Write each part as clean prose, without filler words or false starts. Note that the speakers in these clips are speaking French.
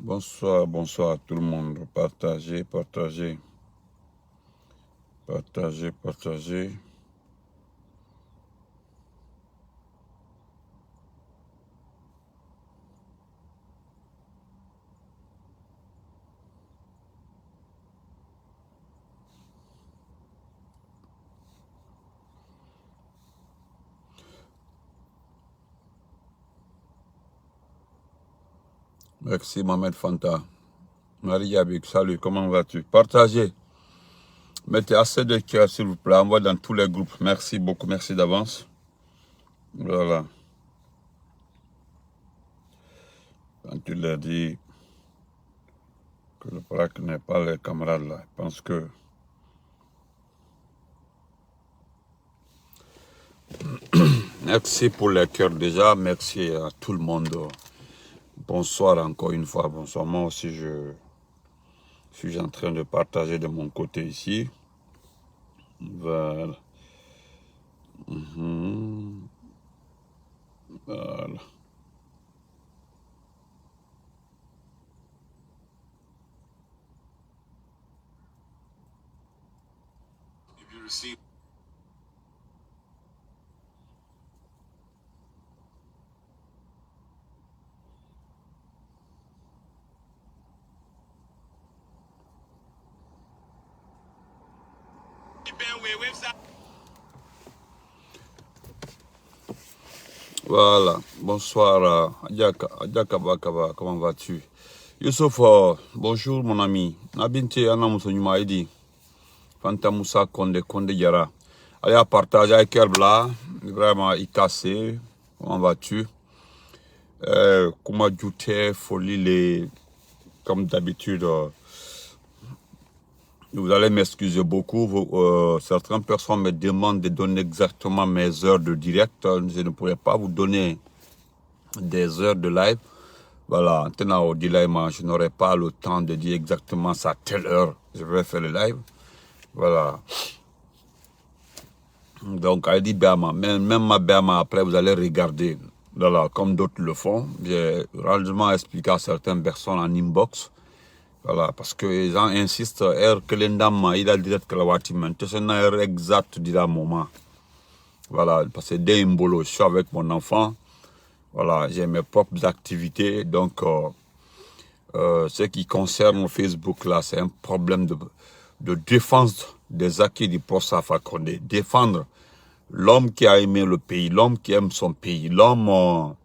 Bonsoir, bonsoir à tout le monde. Partagez, partagez, partagez, partagez. Merci Mohamed Fanta. Marie Yabik, salut, comment vas-tu? Partagez. Mettez assez de cœur s'il vous plaît. Envoie dans tous les groupes. Merci beaucoup, merci d'avance. Voilà. Quand tu leur dis que le PRAC n'est pas les camarades là, je pense que... Merci pour les cœurs déjà. Merci à tout le monde. Bonsoir encore une fois. Bonsoir. Moi aussi, je suis en train de partager de mon côté ici. Voilà. Voilà. Voilà. Bonsoir, Adjaka Bakaba, comment vas-tu? Youssouf, bonjour mon ami. Nabinte Anamousso Numaïdi. Fanta Moussa Konde Yara. Allez à partager avec Kerbla. Vraiment, Ikassé. Comment vas-tu? Kuma Djoute, Folie, les... comme d'habitude. Vous allez m'excuser beaucoup. Certaines personnes me demandent de donner exactement mes heures de direct. Je ne pourrais pas vous donner des heures de live. Voilà, maintenant au delay, je n'aurai pas le temps de dire exactement ça à telle heure. Je vais faire le live. Voilà. Donc, elle dit Bama, même ma Bama, après, vous allez regarder. Voilà, comme d'autres le font. J'ai largement expliqué à certaines personnes en inbox. Voilà, parce que les gens insistent, que l'endama, il a dit que la watiman, c'est une heure exacte du moment. Voilà, parce que dès Mbolo, je suis avec mon enfant. Voilà, j'ai mes propres activités. Donc, ce qui concerne Facebook, là, c'est un problème de défense des acquis du procès Fakonde. Défendre l'homme qui a aimé le pays, l'homme qui aime son pays, l'homme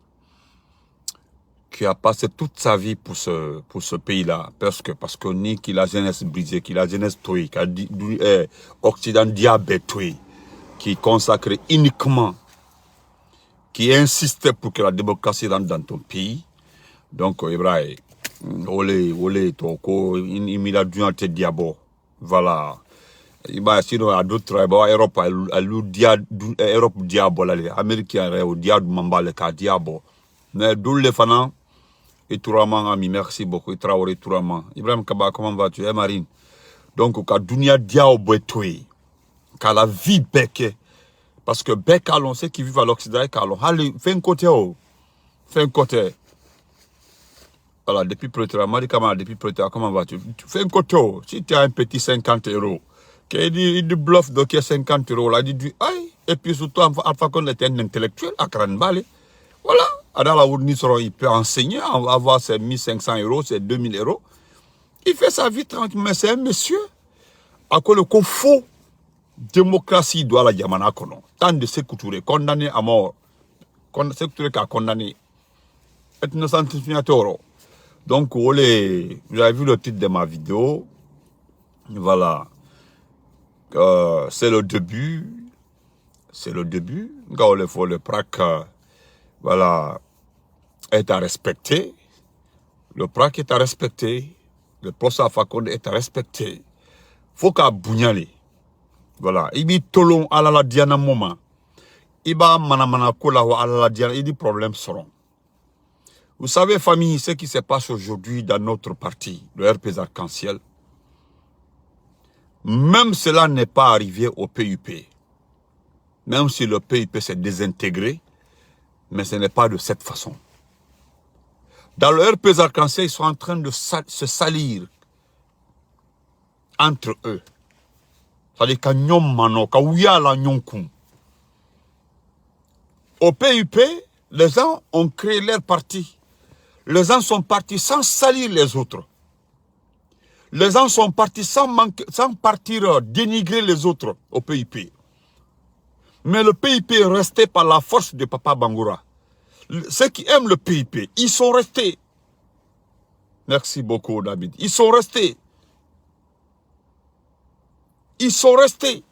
qui a passé toute sa vie pour ce pays-là, parce que ni qu'il a jeunesse brisée, qu'il a jeunesse toï, Occident diabète qui consacre uniquement, qui insiste pour que la démocratie rentre dans ton pays. Donc, Ibrahim, olé, toko, il m'a dû te diabo. Voilà. Sinon, à d'autres, Europe, Europe diabo, Américain, diabo, mambale, ka diabo. Mais d'où les fanans, et Touraman, ami, merci beaucoup. Et Traoré Touraman. Ibrahim Kaba, comment vas-tu? Marine. Donc, ka dunia diao boetoué. Ka la vie beke. Parce que bec allons, ceux qui vivent à l'Occident, allons. Allez, fais un côté, oh. Fais un côté. Voilà, depuis Pretoria, Marie Kamara, depuis Pretoria, comment vas-tu? Tu fais un côté, oh. Si tu as un petit 50 €, il dit bluff de 50 €, là, il dit, aïe. Et puis surtout, Alpha Condé était un intellectuel à Kranbali. Voilà. Alors là où il peut enseigner, avoir ses 1500 €, ses 2000 €. Il fait sa vie tranquille, mais c'est un monsieur. À quoi le faux démocratie doit la Yamana Kono. Tant de Sékou condamné à mort. Sékou Touré qui a condamné. Et nous sommes donc, vous avez vu le titre de ma vidéo. Voilà. C'est le début. C'est le début. Quand le PRAC, voilà, est à respecter. Le PRAC est à respecter. Le procès Fakonde est à respecter. Faut qu'à Bougnale. Voilà. Il dit Tolon à la Diana moment. Il va manamana kola à la Diana. Il dit problèmes seront. Vous savez, famille, ce qui se passe aujourd'hui dans notre parti, le RP Arc-en-Ciel, même cela n'est pas arrivé au PUP. Même si le PUP s'est désintégré, mais ce n'est pas de cette façon. Dans le RPZ Arc-en-Ciel, ils sont en train de se salir entre eux. C'est-à-dire au PUP, les gens ont créé leur parti. Les gens sont partis sans salir les autres. Les gens sont partis sans partir dénigrer les autres au PIP. Mais le PIP est resté par la force de Papa Bangoura. Ceux qui aiment le PIP, ils sont restés. Merci beaucoup, David. Ils sont restés. Ils sont restés.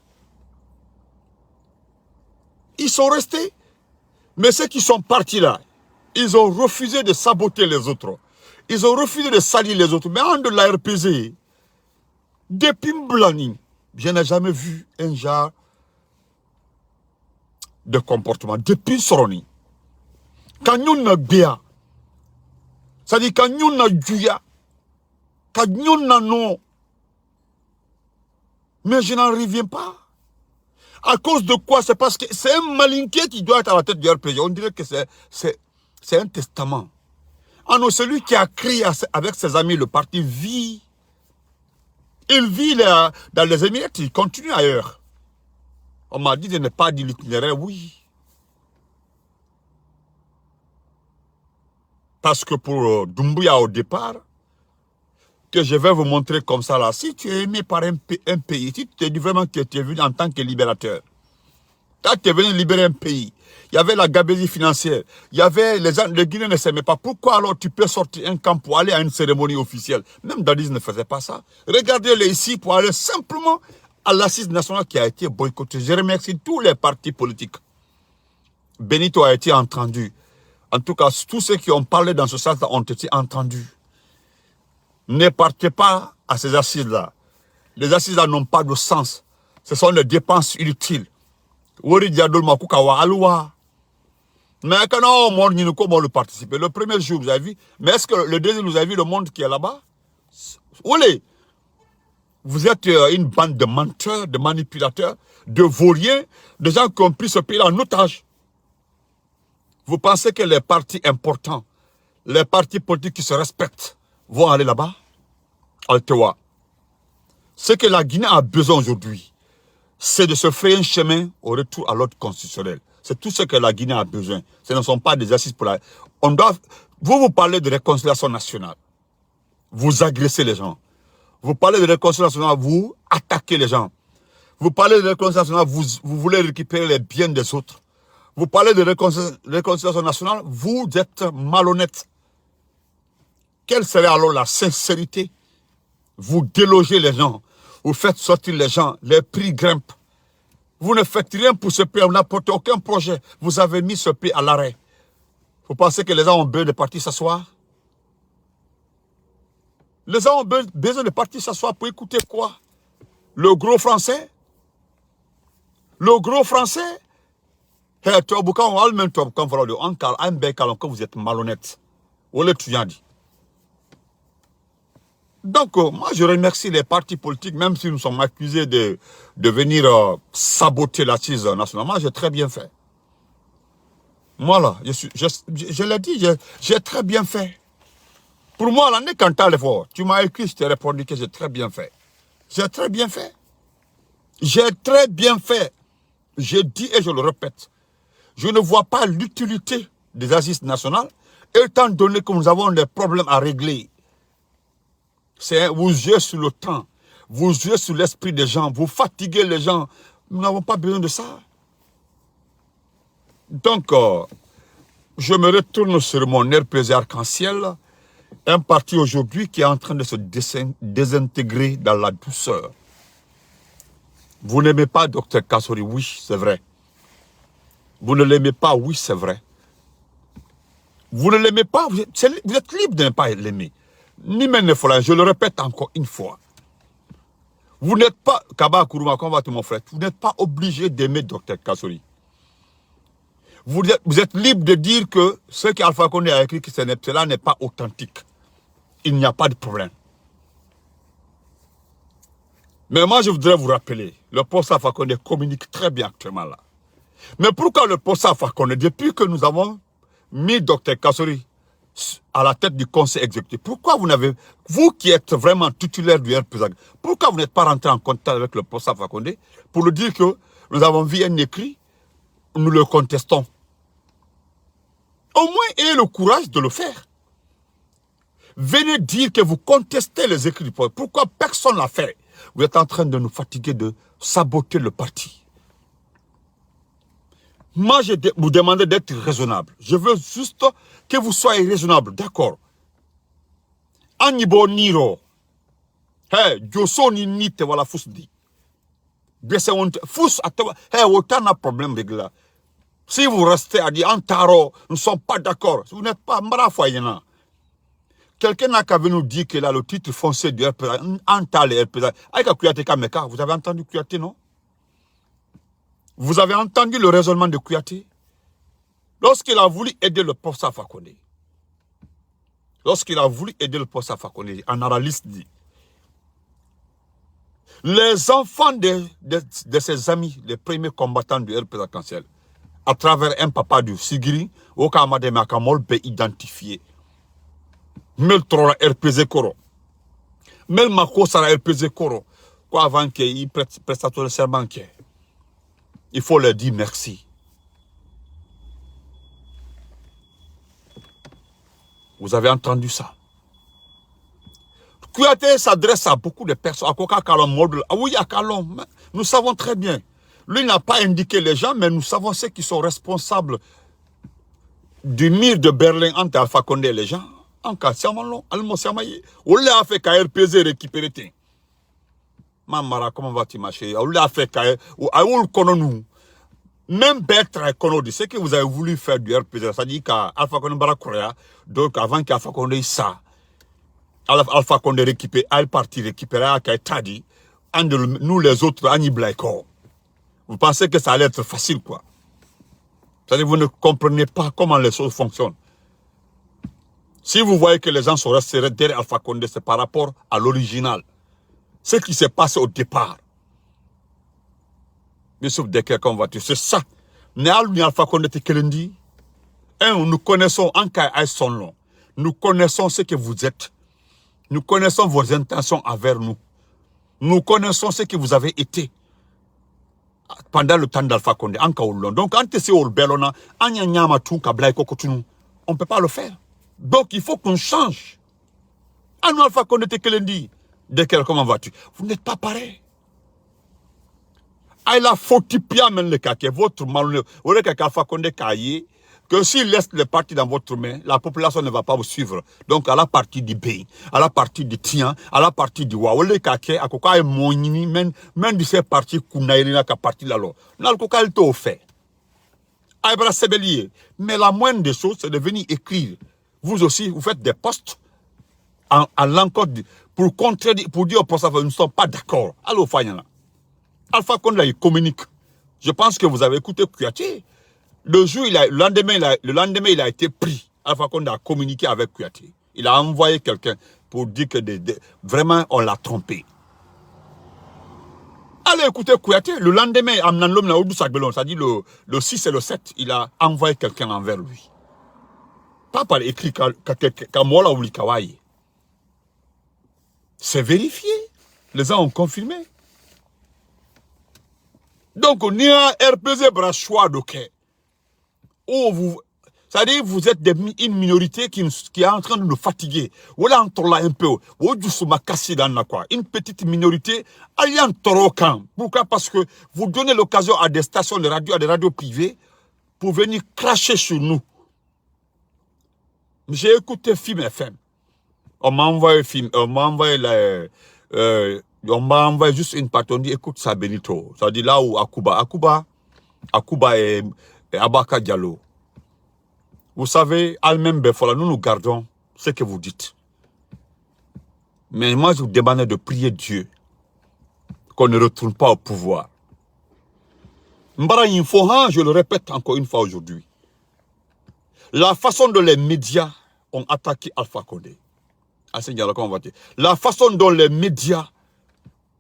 Ils sont restés. Mais ceux qui sont partis là, ils ont refusé de saboter les autres. Ils ont refusé de salir les autres. Mais en de la RPZ, depuis Mblani, je n'ai jamais vu un genre de comportement. Depuis Soroni. Quand nous avons bien, c'est-à-dire quand nous avons Juya, quand nous avons mais je n'en reviens pas. À cause de quoi? C'est parce que c'est un malinqué qui doit être à la tête du RPG. On dirait que c'est un testament. Ah non, celui qui a créé avec ses amis le parti vit. Il vit là, dans les Émirats, il continue ailleurs. On m'a dit de ne pas dire l'itinéraire, oui. Parce que pour Doumbouya au départ, que je vais vous montrer comme ça là, si tu es aimé par un pays, si tu te dis vraiment que tu es venu en tant que libérateur, quand tu es venu libérer un pays, il y avait la gabegie financière, il y avait les gens, les Guinéens ne s'aimaient pas. Pourquoi alors tu peux sortir un camp pour aller à une cérémonie officielle? Même Dadis ne faisait pas ça. Regardez-les ici pour aller simplement à l'assise nationale qui a été boycottée. Je remercie tous les partis politiques. Benito a été entendu. En tout cas, tous ceux qui ont parlé dans ce sens ont été entendus. Ne partez pas à ces assises-là. Les assises-là n'ont pas de sens. Ce sont des dépenses inutiles. Mais quand on le participer, le premier jour, vous avez vu, mais est-ce que le deuxième, vous avez vu le monde qui est là-bas? Vous êtes une bande de menteurs, de manipulateurs, de vauriens, de gens qui ont pris ce pays en otage. Vous pensez que les partis importants, les partis politiques qui se respectent, vont aller là-bas? Altewa. Ce que la Guinée a besoin aujourd'hui, c'est de se faire un chemin au retour à l'ordre constitutionnel. C'est tout ce que la Guinée a besoin. Ce ne sont pas des assises pour la... On doit... vous parlez de réconciliation nationale. Vous agressez les gens. Vous parlez de réconciliation nationale, vous attaquez les gens. Vous parlez de réconciliation nationale, vous voulez récupérer les biens des autres. Vous parlez de réconciliation nationale, vous êtes malhonnête. Quelle serait alors la sincérité? Vous délogez les gens, vous faites sortir les gens, les prix grimpent. Vous ne faites rien pour ce pays, vous n'apportez aucun projet. Vous avez mis ce pays à l'arrêt. Vous pensez que les gens ont besoin de partir s'asseoir? Les gens ont besoin de partir s'asseoir pour écouter quoi? Le gros français? Le gros français? Vous êtes malhonnête. Donc, moi, je remercie les partis politiques, même si nous sommes accusés de venir saboter l'assise nationale. Moi, j'ai très bien fait. Voilà, je l'ai dit, j'ai très bien fait. Pour moi, l'année quand t'as l'effort, tu m'as écrit, je t'ai répondu que j'ai très bien fait. J'ai très bien fait. J'ai très bien fait. Je dis et je le répète. Je ne vois pas l'utilité des assises nationales, étant donné que nous avons des problèmes à régler. Vous jouez sur le temps, vous jouez sur l'esprit des gens, vous fatiguez les gens. Nous n'avons pas besoin de ça. Donc, je me retourne sur mon RPZ Arc-en-Ciel, un parti aujourd'hui qui est en train de se désintégrer dans la douceur. Vous n'aimez pas Dr Kassori, oui, c'est vrai. Vous ne l'aimez pas, oui, c'est vrai. Vous ne l'aimez pas, vous êtes libre de ne pas l'aimer. Ni même Fola, je le répète encore une fois. Vous n'êtes pas, Kaba Kourouma, mon frère, vous n'êtes pas obligé d'aimer Dr Kassori. Vous êtes libre de dire que ce qu'Alpha Condé a écrit, que cela n'est pas authentique. Il n'y a pas de problème. Mais moi, je voudrais vous rappeler, le poste Alpha Condé communique très bien actuellement là. Mais pourquoi le poste Alpha Condé, depuis que nous avons mis Dr Kassori à la tête du conseil exécutif. Pourquoi vous n'avez, vous qui êtes vraiment titulaire du RPZ, pourquoi vous n'êtes pas rentré en contact avec le professeur Alpha Condé pour lui dire que nous avons vu un écrit, nous le contestons. Au moins, ayez le courage de le faire. Venez dire que vous contestez les écrits du professeur. Pourquoi personne ne l'a fait? Vous êtes en train de nous fatiguer, de saboter le parti. Moi, je vous demande d'être raisonnable. Je veux juste que vous soyez raisonnable, d'accord? Anibo Niro. Hey, Joso ni nite wala fous di. Bese on fous atawa. Hey, autant de problème avec là. Si vous restez à dire en taro, nous ne sommes pas d'accord. Vous n'êtes pas marafoyena. Quelqu'un n'a qu'à venir nous dire que là, le titre foncier du RPA, en tal et RPA, avec Kouyaté Kameka, vous avez entendu Kouyaté, non? Vous avez entendu le raisonnement de Kouyaté? Lorsqu'il a voulu aider le professeur Alpha Condé, un analyste dit, les enfants de ses amis, les premiers combattants du RPA Cancel, à travers un papa du Sigiri, au Kamade Makamol, be identifié. Mel Trola RPZ Koro. Mel Mako Sara RPZ Koro. Quoi avant qu'il prête le serment, il faut leur dire merci. Vous avez entendu ça? Kouyaté s'adresse à beaucoup de personnes. À Koka Kalom, oui, à Kalom. Nous savons très bien. Lui n'a pas indiqué les gens, mais nous savons ceux qui sont responsables du mur de Berlin entre Alpha Condé et les gens. En cas, c'est un long, allemand, c'est un maillé. On l'a fait qu'à RPZ récupérer. Mamara, comment vas-tu marcher? On l'a fait qu'à nous. Même Bertrand Kono, ce que vous avez voulu faire du RPZ, ça dit qu'à Alpha Condé Barakorea, donc avant qu'Alpha Condé ça, Alpha Condé récupère, elle partie récupérer à Kaitadi, nous les autres, Annie Blaiko. Vous pensez que ça allait être facile, quoi? C'est-à-dire vous ne comprenez pas comment les choses fonctionnent. Si vous voyez que les gens sont restés derrière Alpha Condé, c'est par rapport à l'original. Ce qui s'est passé au départ. Mais sauf de quelqu'un voiture, c'est ça. Nous Alpha Condé Tekelendi. Nous connaissons en cas son long. Nous connaissons ce que vous êtes. Nous connaissons vos intentions envers nous. Nous connaissons ce que vous avez été pendant le temps d'Alpha Condé. Donc, quand on ne peut pas le faire. Donc, il faut qu'on change. Ah non, Alpha Condé Tekelendi. De quel comment vas-tu? Vous n'êtes pas pareil. Ah, il a fauti pia men le kake, votre malhonneur. Vous voyez qu'Alpha Condé Kaye, que s'il laisse les partis dans votre main, la population ne va pas vous suivre. Donc, à la partie du Béin, à la partie du Tien, à la partie du Wa, vous voyez kake, à quoi est monini, même de ces partis Kounaïrina, qu'à partie là, n'a le coca, il t'a fait. Ah, il c'est bélier. Mais la moindre des choses, c'est de venir écrire. Vous aussi, vous faites des posts à l'encontre, pour contredire, pour dire au professeur, nous ne sommes pas d'accord. Alors, Fayana. Alpha Condé, il communique. Je pense que vous avez écouté Kouyaté. Le lendemain, il a été pris. Alpha Condé a communiqué avec Kouyaté. Il a envoyé quelqu'un pour dire que vraiment, on l'a trompé. Allez écouter Kouyaté. Le lendemain, ça dit le 6 et le 7, il a envoyé quelqu'un envers lui. Pas par écrit Kamola ou Likawaii. C'est vérifié. Les gens ont confirmé. Donc, on y a RPZ brachois de quai. C'est-à-dire vous êtes une minorité qui est en train de nous fatiguer. Voilà, on là un peu. Une petite minorité, allez en torokan. Pourquoi? Parce que vous donnez l'occasion à des stations de radio, à des radios privées, pour venir cracher sur nous. J'ai écouté Film FM. On m'a envoyé on m'a envoyé juste une partie, on dit écoute ça Benito. Ça dit là où Akuba et Abaka Diallo. Vous savez, Al-même Befola, nous gardons ce que vous dites. Mais moi je vous demande de prier Dieu qu'on ne retourne pas au pouvoir. Mbara Infohan, je le répète encore une fois aujourd'hui. La façon dont les médias ont attaqué Alpha Condé. La façon dont les médias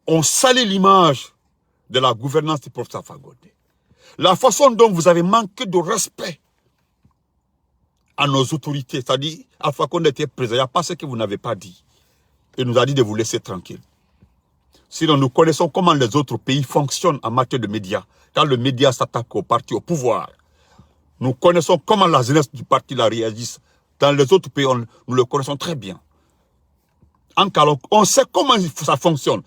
ont sali l'image de la gouvernance du professeur Alpha Condé. La façon dont vous avez manqué de respect à nos autorités. C'est-à-dire, Alpha Condé était présent. Il n'y a pas ce que vous n'avez pas dit. Il nous a dit de vous laisser tranquille. Sinon, nous connaissons comment les autres pays fonctionnent en matière de médias. Quand le média s'attaque au parti, au pouvoir. Nous connaissons comment la jeunesse du parti la réagisse. Dans les autres pays, nous le connaissons très bien. En Calon, on sait comment ça fonctionne.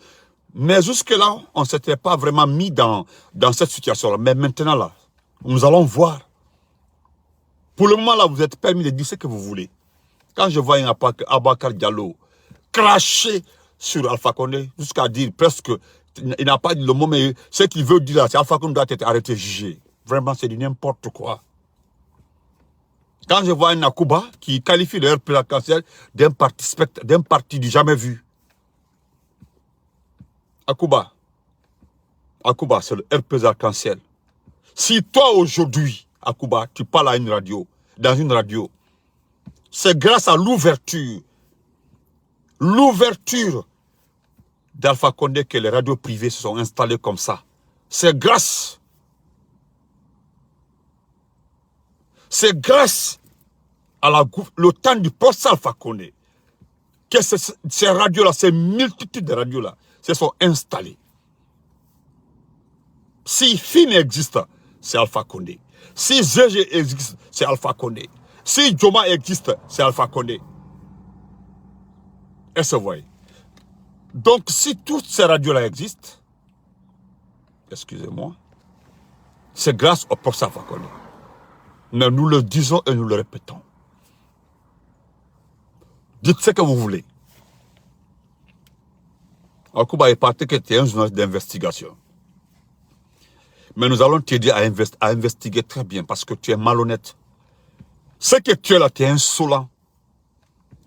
Mais jusque-là, on ne s'était pas vraiment mis dans cette situation-là. Mais maintenant, là, nous allons voir. Pour le moment, là, vous êtes permis de dire ce que vous voulez. Quand je vois un Abakar Diallo cracher sur Alpha Condé, jusqu'à dire presque, il n'a pas dit le mot, mais ce qu'il veut dire là, c'est Alpha Condé doit être arrêté, jugé. Vraiment, c'est du n'importe quoi. Quand je vois un Akuba qui qualifie le RP arc-en-ciel d'un parti du jamais vu. Akuba, c'est le RP arc-en-ciel. Si toi aujourd'hui, Akuba, tu parles à une radio, dans une radio, c'est grâce à l'ouverture d'Alpha Condé que les radios privées se sont installées comme ça. C'est grâce à le temps du procès Alpha Condé que ces radios-là, ces multitudes de radios-là, se sont installées. Si FIN existe, c'est Alpha Condé. Si ZG existe, c'est Alpha Condé. Si Joma existe, c'est Alpha Condé. Est-ce que vous voyez? Donc, si toutes ces radios-là existent, excusez-moi, c'est grâce au procès Alpha Condé. Mais nous le disons et nous le répétons. Dites ce que vous voulez. Akuba est parti que tu es un journaliste d'investigation. Mais nous allons t'aider à investiguer très bien parce que tu es malhonnête. Ce que tu es là, tu es insolent.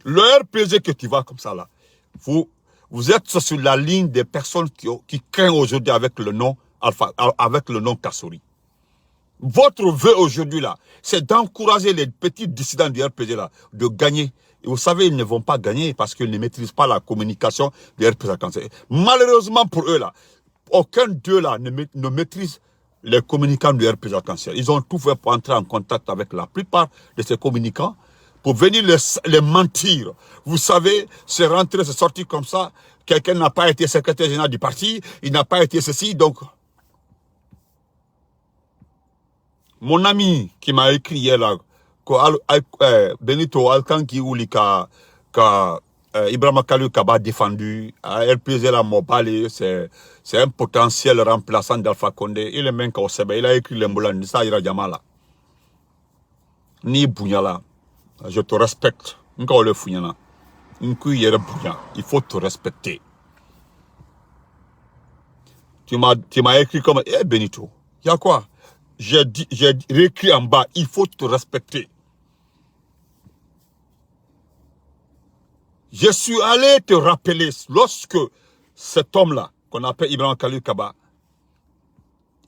Le RPG que tu vas comme ça là, vous êtes sur la ligne des personnes qui craignent aujourd'hui avec le nom Kassori. Votre vœu aujourd'hui là, c'est d'encourager les petits dissidents du RPG là, de gagner. Et vous savez, ils ne vont pas gagner parce qu'ils ne maîtrisent pas la communication du RPG. Malheureusement pour eux là, aucun d'eux là ne maîtrise les communicants du RPG arc-en-ciel. Ils ont tout fait pour entrer en contact avec la plupart de ces communicants pour venir les mentir. Vous savez, c'est rentré, c'est sorti comme ça. Quelqu'un n'a pas été secrétaire général du parti, il n'a pas été ceci, donc... Mon ami qui m'a écrit hier là, Benito Alkanki Ouli ka Ibrahima Kalou Kaba défendu, RPZ la Mobali, c'est un potentiel remplaçant d'Alpha Condé. Il est même qu'au Sebe, il a écrit l'emboulan, ça ira Jamala. Ni Bounyala, je te respecte. Encore le Founyana. Il faut te respecter. Tu m'as écrit comme, Benito, il y a quoi? J'ai écrit en bas, il faut te respecter. Je suis allé te rappeler, lorsque cet homme-là, qu'on appelle Ibrahima Kalou Kaba,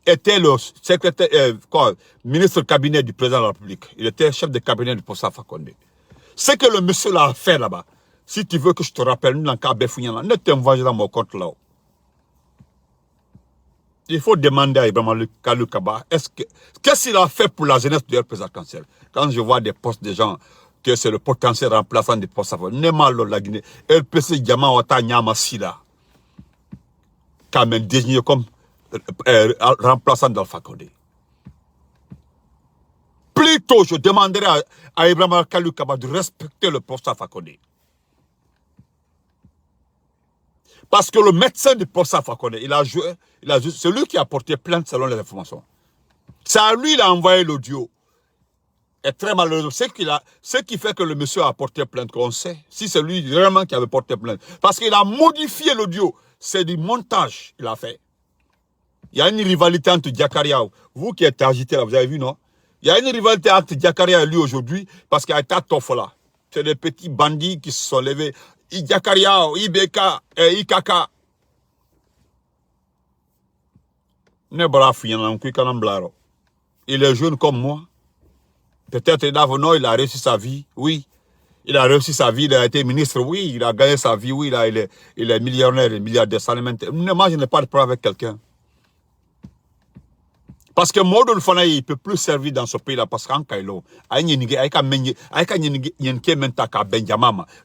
était le secrétaire, ministre du cabinet du président de la République. Il était chef de cabinet du professeur Alpha Condé. Ce que le monsieur l'a fait là-bas, si tu veux que je te rappelle, nous, dans le cas ne t'envoie dans mon compte là-haut. Il faut demander à Ibrahima Kalou Kaba, qu'est-ce qu'il a fait pour la jeunesse du RPZ arc-en-ciel? Quand je vois des postes de gens, que c'est le potentiel remplaçant des postes, Nemalo la Guinée, RPC Diamant Wata Nyama Sida, quand même désigné comme remplaçant d'Alpha Condé. Plutôt, je demanderai à Ibrahima Kalou Kaba de respecter le poste d'Alpha Condé. Parce que le médecin du poste Alpha Condé, c'est lui qui a porté plainte selon les informations. C'est à lui qu'il a envoyé l'audio. Et très malheureux. Ce qui fait que le monsieur a porté plainte, qu'on sait, si c'est lui vraiment qui avait porté plainte. Parce qu'il a modifié l'audio. C'est du montage qu'il a fait. Il y a une rivalité entre Diakaria, vous qui êtes agité là, vous avez vu, non? Il y a une rivalité entre Diakaria et lui aujourd'hui, parce qu'il y a été Tofola. C'est des petits bandits qui se sont levés. Diakaria, Ibeka et Ikaka. Il est jeune comme moi. Peut-être d'avant, il a réussi sa vie, oui. Il a réussi sa vie, il a été ministre, oui. Il a gagné sa vie, oui. Il est millionnaire, milliardaire. Moi, je n'ai pas de problème avec quelqu'un. Parce que Modou Fana, il ne peut plus servir dans ce pays-là parce qu'en Kailo,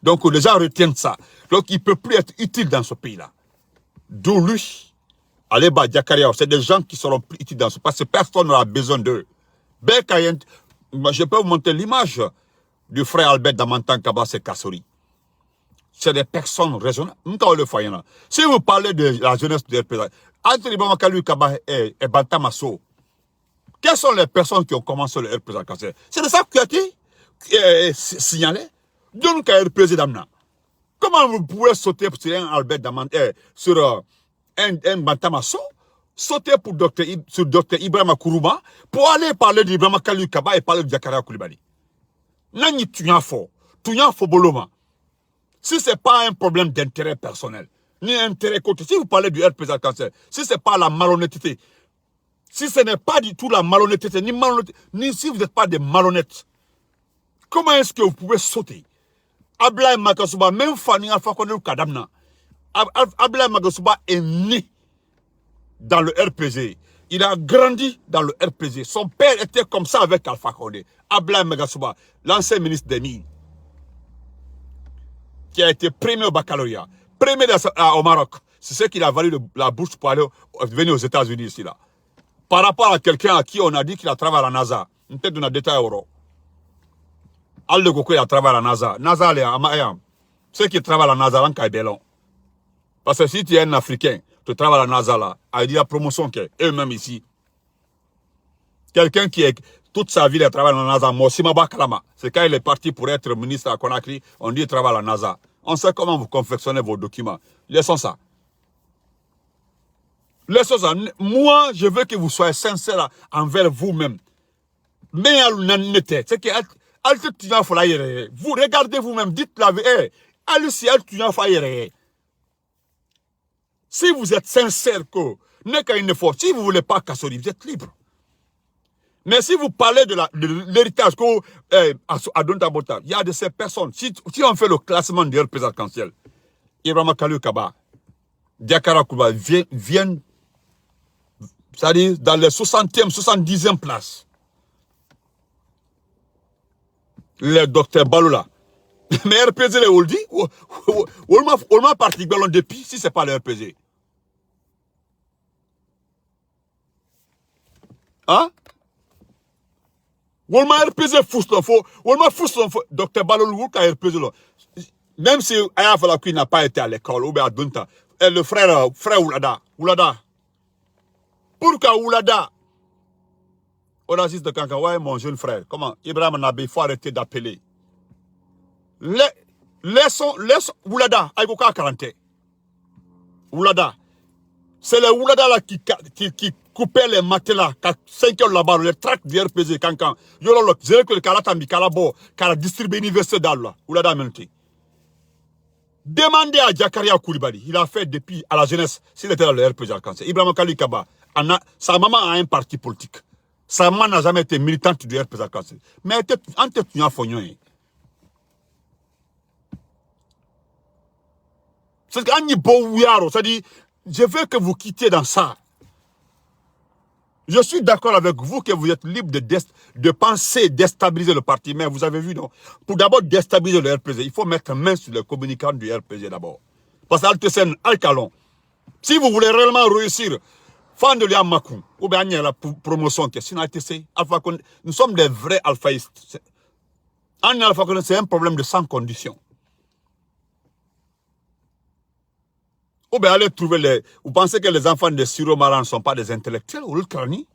donc les gens retiennent ça. Donc il ne peut plus être utile dans ce pays-là. D'où lui, Aleba Diakaria, c'est des gens qui seront plus utiles dans ce pays parce que personne n'a besoin d'eux. Je peux vous montrer l'image du frère Albert Damantan Kabase Kassori. C'est des personnes raisonnables. Si vous parlez de la jeunesse de RPZ, Anthony Bamakalu Kaba et Bantamasso, quelles sont les personnes qui ont commencé le RPZ cancer? C'est de ça qui a été signalé. Donc, RPZ Damna. Comment vous pouvez sauter sur un Albert Damantan, sur un Bantamasso, sauter sur Dr Ibrahima Kourouma, pour aller parler d'Ibrahima Kalu Kaba et parler de Diakara Koulibaly? Nani Tunyafo, Tunyafo Boloma. Si ce n'est pas un problème d'intérêt personnel, ni intérêt côté, si vous parlez du RPZ cancer, si ce n'est pas la malhonnêteté, si ce n'est pas du tout la malhonnêteté, ni si vous n'êtes pas des malhonnêtes, comment est-ce que vous pouvez sauter? Ablaye Makasuba, même Fanny Alpha Kondé Kadamna, Ablaye Makasuba est né dans le RPG. Il a grandi dans le RPG. Son père était comme ça avec Alpha Condé. Ablaye Makasuba, l'ancien ministre des Mines, qui a été premier au baccalauréat, premier au Maroc. C'est ce qui a valu la bourse pour aller venir aux États-Unis ici là. Par rapport à quelqu'un à qui on a dit qu'il a travaillé à la NASA, peut-être on a détaillé euro. Al de Goko, il a travaillé à la NASA. NASA, ceux qui travaillent à la NASA, là, c'est long. Parce que si tu es un Africain, tu travailles à la NASA là, il dit la promotion qu'eux-mêmes ici. Quelqu'un qui est toute sa vie, il travaille à la NASA. Mosimaba Kalama. C'est quand il est parti pour être ministre à Conakry, on dit qu'il travaille à la NASA. On sait comment vous confectionnez vos documents. Laissons ça. Laissons ça. Moi, je veux que vous soyez sincères envers vous-même. Mais c'est que vous regardez vous-même, dites la vérité. Si vous êtes sincère que si vous ne voulez pas Kassori, vous êtes libre. Mais si vous parlez de l'héritage à Dontabota, il y a de ces personnes. Si on fait le classement des présidentiels, Ibrahima Kalu Kaba, Diakara Kouba viennent, c'est-à-dire dans les 60e, 70e places. Le docteur Baloula. Mais RPZ, on le dit, on m'a parti ballon depuis si ce n'est pas le RPZ. Hein? On m'a RPZ fou, on m'a fou, docteur Baloula, qui a RPZ. Même si Ayafala qui n'a pas été à l'école, ou bien à Dunta, le frère Oulada. Pourquoi Oulada? On assiste de Kanka, ouais, mon jeune frère. Comment? Ibrahim Nabi, il faut arrêter d'appeler. Laissons, Oulada, Aïkoka 40. Oulada. C'est les Oulada là qui coupaient les matelas, 5 heures là-bas, les tracts du RPZ, Kankan. Yolo, j'ai que le Kalatambi, Kalabo, Kala distribué l'université d'Allah. Oulada Menti. Demandez à Diakaria Koulibaly, il a fait depuis à la jeunesse, s'il était dans le RPG Alcancé. Ibrahim Kali Kaba, sa maman a un parti politique. Sa maman n'a jamais été militante du RPG Alcancé. Mais elle était en tête de Fognon. C'est c'est-à-dire, je veux que vous quittiez dans ça. Je suis d'accord avec vous que vous êtes libre de penser déstabiliser le parti, mais vous avez vu, non? Pour d'abord déstabiliser le RPG, il faut mettre main sur les communicants du RPG d'abord. Parce qu'Altesen, Alcalon, si vous voulez réellement réussir, fan de Liamakou, ou bien la promotion qui est sinon ATC, Alpha Condé, nous sommes des vrais alphaïstes. En Alpha Condé, c'est un problème de sans condition. Ou bien allez trouver vous pensez que les enfants de Siro Maran ne sont pas des intellectuels ou le crânie?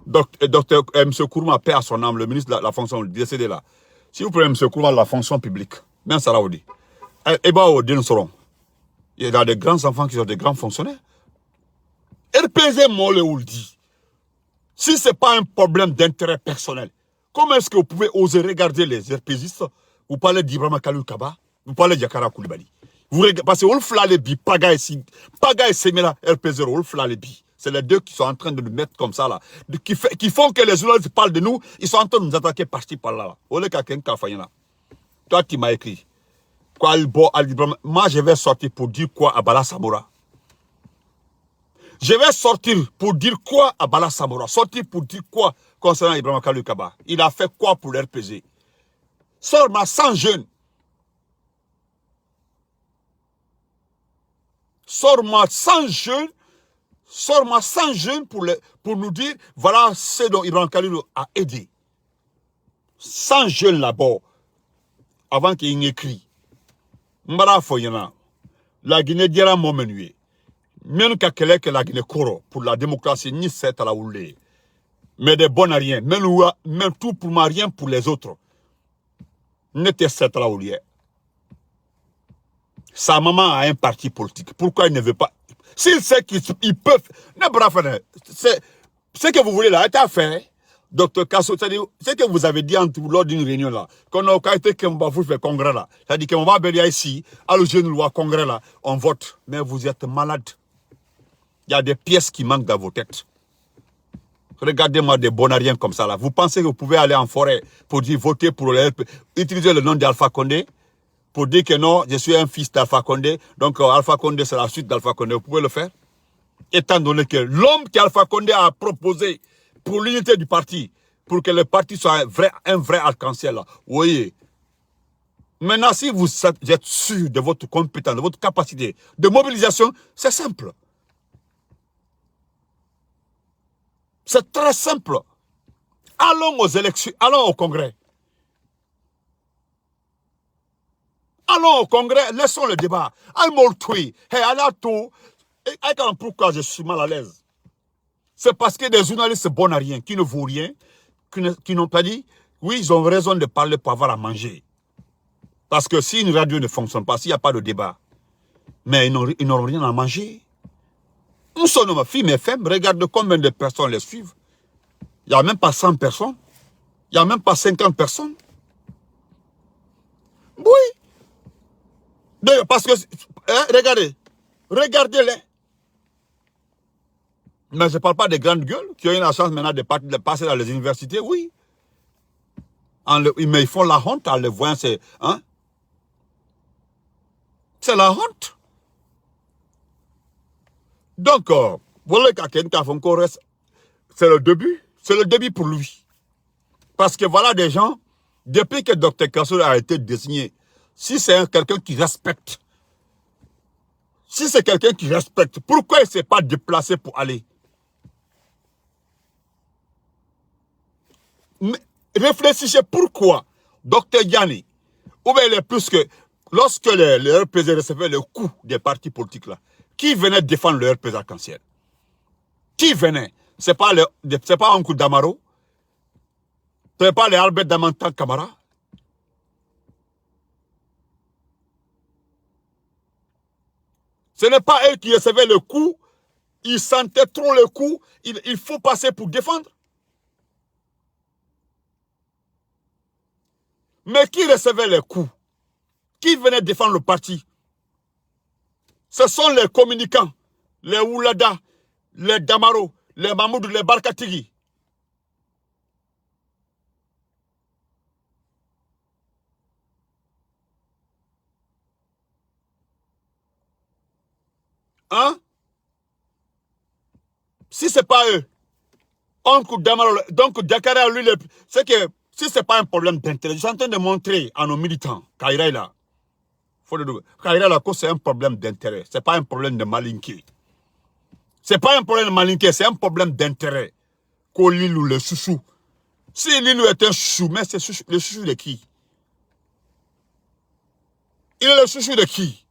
Docteur M. Kourouma, paix à son âme, le ministre de la fonction décédé là. Si vous prenez M. Kourouma, la fonction publique, même ça l'a dit. Et bien, il y a des grands enfants qui sont des grands fonctionnaires. RPZ Mole ou le dit. Si ce n'est pas un problème d'intérêt personnel, comment est-ce que vous pouvez oser regarder les RPZistes? Vous parlez d'Ibrahima Kalou Kaba, vous parlez de Diakara Koulibaly. Parce que on fla les billes, Paga et Semela, RPZ, on fla les billes. C'est les deux qui sont en train de nous mettre comme ça là. Qui font que les journalistes parlent de nous, ils sont en train de nous attaquer par-ci par-là. Toi qui m'as écrit. Moi je vais sortir pour dire quoi à Bala Samora. Je vais sortir pour dire quoi à Bala Samora? Sortir pour dire quoi concernant Ibrahima Kalou Kaba? Il a fait quoi pour l'RPG? Sors-moi 100 jeunes. Sors-moi 100 jeunes. Sors-moi 100 jeunes pour nous dire, voilà ce dont Ibrahima Kalou a aidé. 100 jeunes là-bas, avant qu'il écrit. Mbara Foyena, la Guinée dira mon menué. Même que la Guinée Koro, pour la démocratie, ni c'est à la oulé. Mais des bons à rien. Même tout pour moi, rien pour les autres. N'était c'est à la oulé. Sa maman a un parti politique. Pourquoi il ne veut pas? S'il sait qu'ils peuvent. C'est que vous voulez là, c'est à faire. Docteur Kasso, c'est que vous avez dit lors d'une réunion là, qu'on a été qu'on va faire congrès là. C'est-à-dire qu'on va venir ici, à le jeune loi congrès là, on vote. Mais vous êtes malade. Il y a des pièces qui manquent dans vos têtes. Regardez-moi des bonariens comme ça là. Vous pensez que vous pouvez aller en forêt pour dire voter pour utiliser le nom d'Alpha Condé pour dire que non, je suis un fils d'Alpha Condé, donc Alpha Condé c'est la suite d'Alpha Condé. Vous pouvez le faire? Étant donné que l'homme qu'Alpha Condé a proposé pour l'unité du parti, pour que le parti soit un vrai arc-en-ciel là. Oui. Maintenant, si vous êtes sûr de votre compétence, de votre capacité de mobilisation, c'est simple. C'est très simple. Allons aux élections, allons au congrès. Allons au congrès, laissons le débat. Pourquoi je suis mal à l'aise? C'est parce que des journalistes bonariens qui ne vaut rien, qui n'ont pas dit, oui, ils ont raison de parler pour avoir à manger. Parce que si une radio ne fonctionne pas, s'il n'y a pas de débat, mais ils n'auront rien à manger. Nous sommes ma fille, mes femmes, regarde combien de personnes les suivent. Il n'y a même pas 100 personnes. Il n'y a même pas 50 personnes. Oui. Parce que, regardez-les. Mais je ne parle pas des grandes gueules qui ont eu la chance maintenant de passer dans les universités, oui. Mais ils font la honte en le voyant, c'est la honte. Donc, voilà c'est le début. C'est le début pour lui. Parce que voilà des gens, depuis que Dr Kasso a été désigné, si c'est quelqu'un qui respecte, pourquoi il ne s'est pas déplacé pour aller? Mais réfléchissez pourquoi Dr Yanni, ou bien il est plus que, lorsque le RPG recevait le coup des partis politiques là, qui venait défendre le RPG arc-en-ciel? Qui venait? C'est pas un coup d'Amaro? C'est pas les Albert Damantan Camara? Ce n'est pas eux qui recevaient le coup. Ils sentaient trop le coup. Il faut passer pour défendre. Mais qui recevait les coups? Qui venait défendre le parti? Ce sont les communicants, les Oulada, les Damaro, les Mamoudou, les Barkatigi. Hein? Si ce n'est pas eux, Oncle Damaro, donc Dakar, lui, c'est que si ce n'est pas un problème d'intérêt, je suis en train de montrer à nos militants, Kaira là, c'est un problème d'intérêt, ce n'est pas un problème de malinqué. Ce n'est pas un problème de malinqué, c'est un problème d'intérêt. Qu'on Lilou, le chouchou. Si Lilou est un chouchou, mais c'est le chouchou de qui? Il est le chouchou de qui?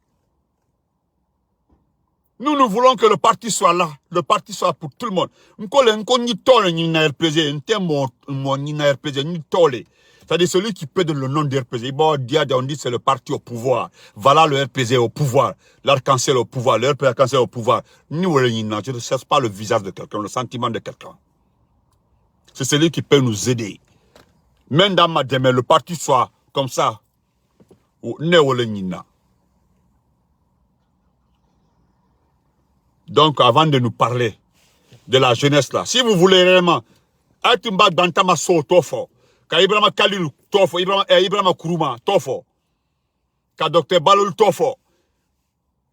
Nous voulons que le parti soit là, le parti soit pour tout le monde. C'est-à-dire celui qui peut donner le nom de RPG. On dit c'est le parti au pouvoir. Voilà le RPG au pouvoir. L'arc-en-ciel au pouvoir. Le RPG arc-en-ciel au pouvoir. Je ne cherche pas le visage de quelqu'un, le sentiment de quelqu'un. C'est celui qui peut nous aider. Même dans ma démarche, le parti soit comme ça. Donc, avant de nous parler de la jeunesse là, si vous voulez réellement, Atumba Bantama So Tofo, Ka Ibrahima Kalil Tofo, Ibrahima Kourouma Tofo, Ka Dr Balol Tofo,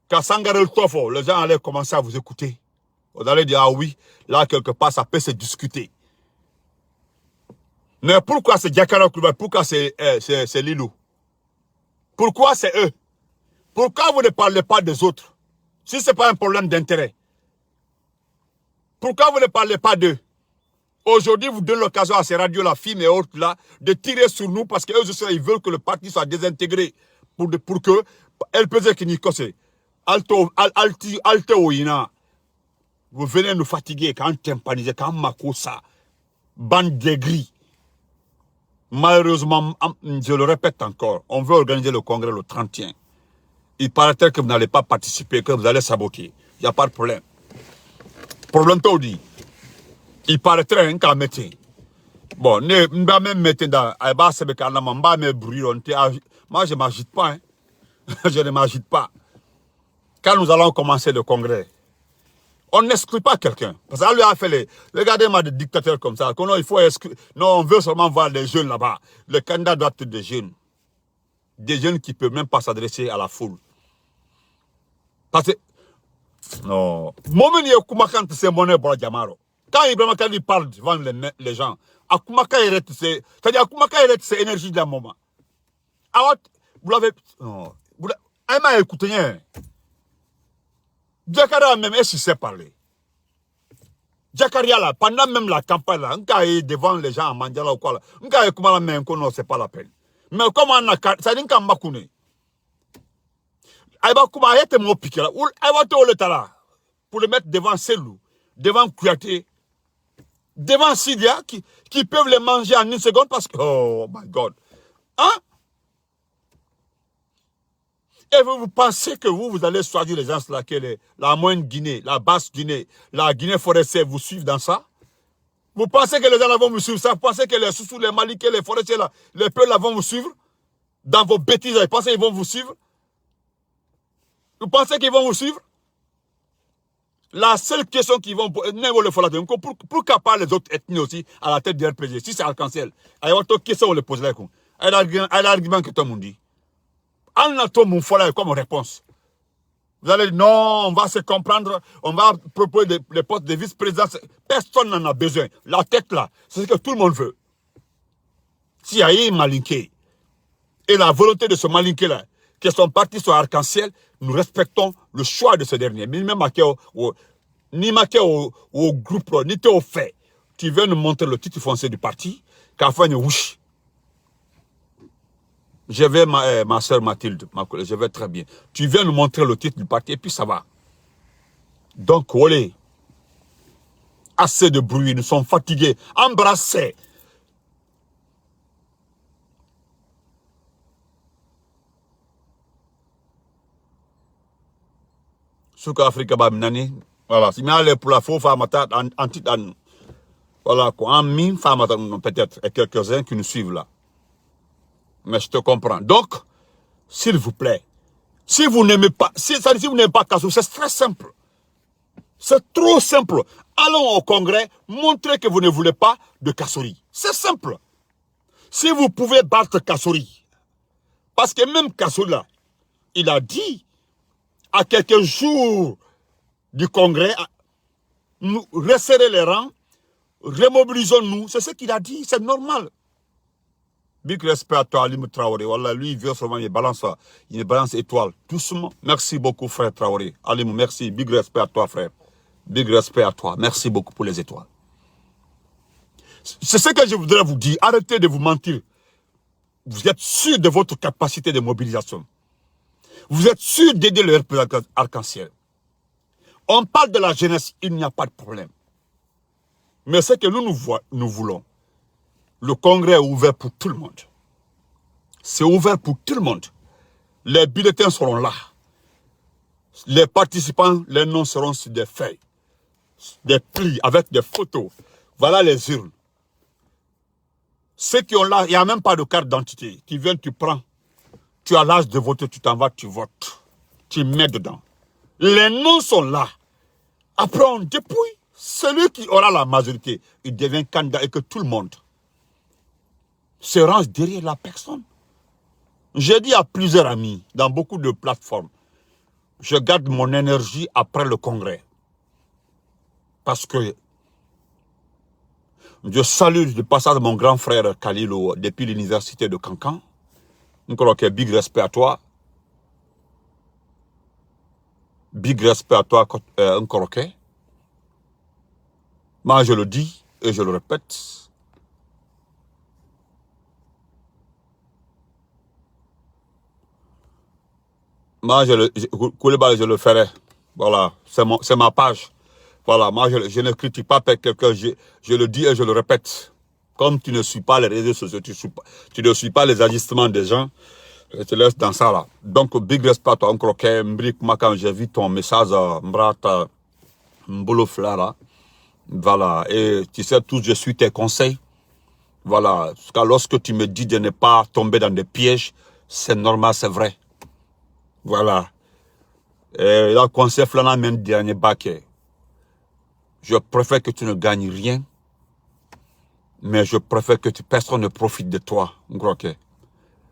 Ka Sangarel Tofo, les gens allaient commencer à vous écouter. Vous allez dire, ah oui, là, quelque part, ça peut se discuter. Mais pourquoi c'est Diakara Koulibaly? Pourquoi c'est Lilou? Pourquoi c'est eux? Pourquoi vous ne parlez pas des autres? Si ce n'est pas un problème d'intérêt. Pourquoi vous ne parlez pas d'eux? Aujourd'hui, vous donnez l'occasion à ces radios, la FIM et autres là, de tirer sur nous parce qu'eux aussi, ils veulent que le parti soit désintégré pour que LPZ Kinikose, Alto Oina, vous venez nous fatiguer quand tympaniser, quand makosa, bande de gris. Malheureusement, je le répète encore, on veut organiser le congrès le 31. Il paraît que vous n'allez pas participer, que vous allez saboter. Il n'y a pas de problème. Problème tout dit. Il paraîtrait qu'à mettre. Bon, ne pas même mettre dans moi je ne m'agite pas. Hein. Je ne m'agite pas. Quand nous allons commencer le congrès, on n'exclut pas quelqu'un. Parce qu'on lui a fait les... Regardez-moi des dictateurs comme ça. Non, il faut exclure. Non, on veut seulement voir les jeunes là-bas. Le candidat doit être des jeunes. Des jeunes qui ne peuvent même pas s'adresser à la foule. Parce que... Non. Quand Ibrahim Kadi parle devant les gens, c'est-à-dire c'est énergie d'un moment. Alors, vous l'avez... Non. Vous l'avez écouté. Diakara même, est-ce qu'il sait parler? Diakaria là, pendant même la campagne là, on est devant les gens à Mandjala ou quoi là, on est comme la main qu'on c'est pas la peine. Mais comment on a ça dit qu'on m'a connu. Aïba Kouma a été mon piqué là, Aïba to le tala pour le mettre devant Selou, devant Kouyaté, devant Sidia qui peuvent les manger en une seconde parce que oh my God, hein? Et vous pensez que vous allez choisir les gens là, que la moyenne Guinée, la basse Guinée, la Guinée forestière vous suivent dans ça? Vous pensez que les gens là vont vous suivre ça? Vous pensez que les Soussous, les Maliké, les forestiers là, les peuples là vont vous suivre? Dans vos bêtises, vous pensez qu'ils vont vous suivre? Vous pensez qu'ils vont vous suivre? La seule question qu'ils vont... Pourquoi pas les autres ethnies aussi à la tête du RPG? Si c'est arc-en-ciel, il y a autre question on les pose là. Il y a l'argument que tout le monde dit. On a tout mon folie comme réponse. Vous allez dire, non, on va se comprendre, on va proposer les postes de vice-président. Personne n'en a besoin. La tête là, c'est ce que tout le monde veut. S'il y a un malinqué, et la volonté de ce malinqué là, que son parti soit arc-en-ciel, nous respectons le choix de ce dernier. Mais même ni marqué au groupe, ni au fait. Tu viens nous montrer le titre foncier du parti, qu'à fin de wouch. Je vais, ma soeur Mathilde, ma collègue, je vais très bien. Tu viens nous montrer le titre du parti et puis ça va. Donc, olé. Assez de bruit, nous sommes fatigués. Embrassez. Souka Afrika Babinani. Voilà. Si allé pour la faux femme, voilà, quoi. En mine, femme, peut-être, et quelques-uns qui nous suivent là. Mais je te comprends. Donc, s'il vous plaît, si vous n'aimez pas, si vous n'aimez pas Kassori, c'est très simple. C'est trop simple. Allons au congrès, montrez que vous ne voulez pas de Kassori. C'est simple. Si vous pouvez battre Kassori, parce que même Kassori là, il a dit, à quelques jours du congrès, nous resserrer les rangs, remobilisons-nous. C'est ce qu'il a dit, c'est normal. Big respect à toi, Alim Traoré. Voilà, lui, il vient seulement, il balance étoile. Doucement. Merci beaucoup, frère Traoré. Alim, merci. Big respect à toi, frère. Big respect à toi. Merci beaucoup pour les étoiles. C'est ce que je voudrais vous dire. Arrêtez de vous mentir. Vous êtes sûr de votre capacité de mobilisation. Vous êtes sûr d'aider le arc-en-ciel. On parle de la jeunesse, il n'y a pas de problème. Mais ce que nous voulons, le congrès est ouvert pour tout le monde. C'est ouvert pour tout le monde. Les bulletins seront là. Les participants, les noms seront sur des feuilles, des plis avec des photos. Voilà les urnes. Ceux qui ont là, il n'y a même pas de carte d'identité. Tu viens, tu prends. Tu as l'âge de voter, tu t'en vas, tu votes. Tu mets dedans. Les noms sont là. Après, on dépouille. Celui qui aura la majorité, il devient candidat et que tout le monde se range derrière la personne. J'ai dit à plusieurs amis, dans beaucoup de plateformes, je garde mon énergie après le congrès. Parce que je salue le passage de mon grand frère Khalilou depuis l'université de Cancan. Encore que big respect à toi. Big respect à toi, encore que. Moi, je le dis et je le répète. Moi, je le ferai. Voilà, c'est ma page. Voilà, moi, je ne critique pas quelqu'un, je le dis et je le répète. Comme tu ne suis pas les réseaux sociaux, tu ne suis pas les ajustements des gens, je te laisse dans ça là. Donc, big respect à toi, encore que moi, quand j'ai vu ton message, Mbrata Mbolo là, voilà, et tu sais, tout, je suis tes conseils. Voilà, parce que lorsque tu me dis de ne pas tomber dans des pièges, c'est normal, c'est vrai. Voilà. Et là, conseil flanant même dernier baquet. Je préfère que tu ne gagnes rien, mais je préfère que personne ne profite de toi.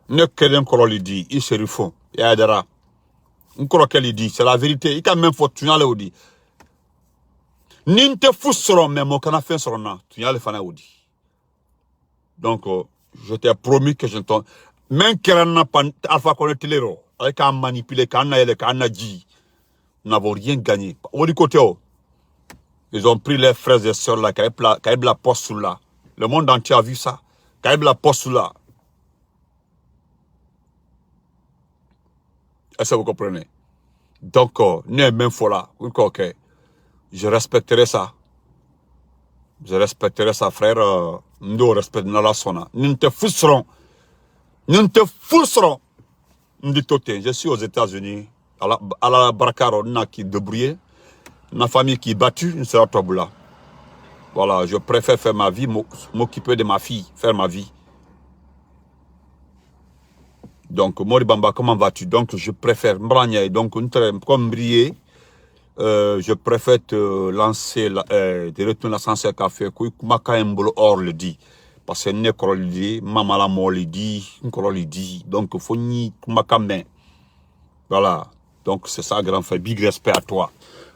Ne quelqu'un qu'on lui dit, il se refond, il aidera. Il dit, c'est la vérité. Il a même faut tu n'as le dit. Ninte fusseron même au canafin serona, tu n'as le fana dit. Donc, je t'ai promis que je t'en. Même qu'elle n'a pas alpha connecté l'héros, avec un manipulé, qu'un a dit, nous n'avons rien gagné. Au côté, ils ont pris les frères et sœurs là, Kaïb la poste là. Le monde entier a vu ça. Kaïb la poste là. Est-ce que vous comprenez? Donc, n'est même faux là. Ok. Je respecterai ça. Je respecterai ça, frère. Nous respectons la sona. Nous te frusserons. Nous te frusserons. Je suis aux États-Unis. À la Bracaro, on a qui débrouillé. Ma famille qui est battue, une sera là. Voilà, je préfère faire ma vie, m'occuper de ma fille, faire ma vie. Donc, Moribamba, comment vas-tu? Donc, je préfère Mbrania, donc, comme briller, je préfère te lancer, de retourner l'ascenseur café, Maka Mbolo Or le dit. Parce que Nekoro le dit, Mamala Mo le dit, Nkoro le dit. Donc, Foni Kumakamen. Voilà. Donc, c'est ça, grand frère. Big respect à toi.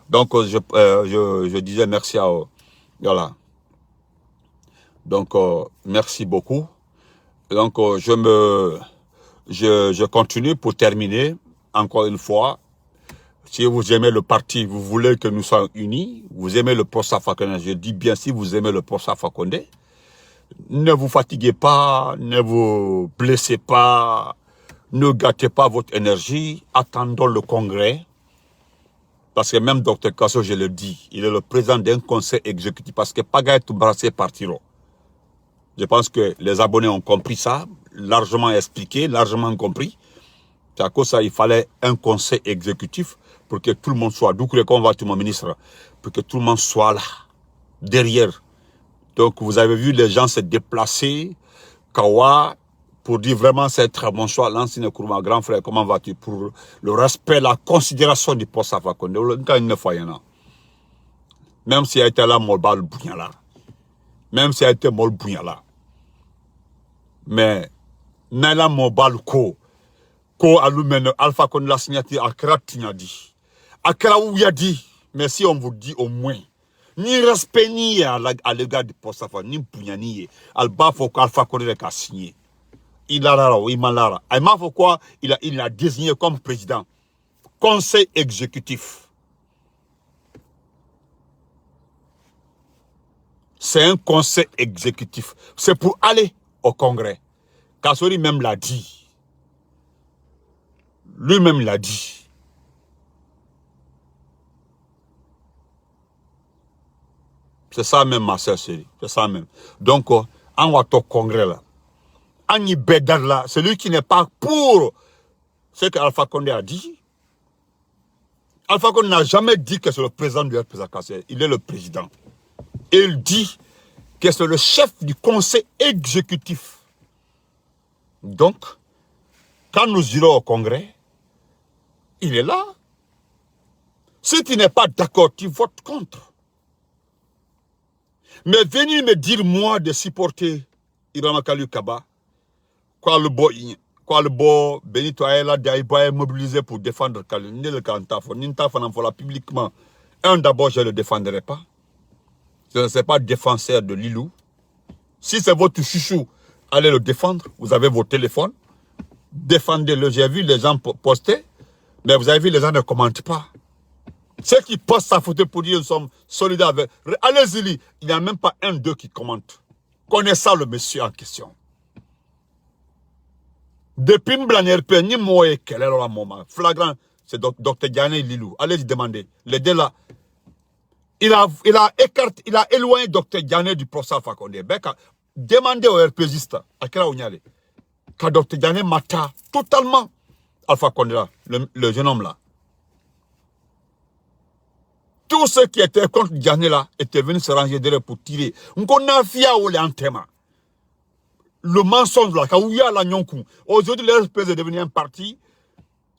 Donc, je disais merci à. Voilà. Donc, merci beaucoup. Donc, je continue pour terminer, encore une fois. Si vous aimez le parti, vous voulez que nous soyons unis, vous aimez le Prosa Fakonde, je dis bien si vous aimez le Prosa Fakonde, ne vous fatiguez pas, ne vous blessez pas, ne gâtez pas votre énergie, attendons le congrès. Parce que même Dr Kasso, je le dis, il est le président d'un conseil exécutif, parce que Pagaï tout brassé partiro. Je pense que les abonnés ont compris ça, largement expliqué, largement compris. C'est à cause de ça il fallait un conseil exécutif pour que tout le monde soit, d'où que qu'on va tout mon ministre, pour que tout le monde soit là, derrière. Donc vous avez vu les gens se déplacer, Kawa, pour dire vraiment c'est très bon choix, l'ancien Kourma, grand frère, comment vas-tu, pour le respect, la considération du poste à Fakonde. Même s'il a été là, Molbal Bougnala. Même s'il a été Mol Bougnala. Mais, Nala Mobal Ko allume Alpha Condé la signature Akra Tignadi. Akra où y a dit, mais si on vous dit au moins, ni respect ni à l'égard du poste, ni Pougnani, Alba faut qu'Alpha Condé a signé. Il a là, il m'a là. Il m'a fait quoi? Il a désigné comme président. Conseil exécutif. C'est un conseil exécutif. C'est pour aller au congrès. Kassori même l'a dit. Lui-même l'a dit. C'est ça même, ma soeur chérie. C'est ça même. Donc, on va au congrès là. Annie Bédard là, celui qui n'est pas pour ce qu'Alpha Condé a dit. Alpha Condé n'a jamais dit que c'est le président du RPZK. Il est le président. Et il dit que c'est le chef du conseil exécutif. Donc, quand nous irons au congrès, il est là. Si tu n'es pas d'accord, tu votes contre. Mais venir me dire, moi, de supporter Irama Kalu Kaba, quoi le beau Benito Aela Daïba est mobilisé pour défendre Kalu, ni le Kantafo, ni Ntafo publiquement. Un, d'abord, je ne le défendrai pas. Je ne suis pas défenseur de Lilou. Si c'est votre chouchou, allez le défendre. Vous avez vos téléphones. Défendez-le. J'ai vu les gens poster, mais vous avez vu, les gens ne commentent pas. Ceux qui postent sa photo pour dire nous sommes solidaires avec... Allez-y, il n'y a même pas un d'eux qui commente. Connaissant le monsieur en question. Depuis Mblanierpe, ni moi quel est le moment. Flagrant, c'est Dr Diané Lilou. Allez-y demander. Les deux là. Il a éloigné Dr Diané du procès Alpha Condé. Demandez aux RPGistes à quel on y allait. Quand Dr Diané mata totalement Alpha Condé là, le jeune homme là. Tous ceux qui étaient contre Diané là étaient venus se ranger derrière pour tirer. On a fait un thème. Le mensonge là, quand il y a la nyonkou. Aujourd'hui, le RPG est devenu un parti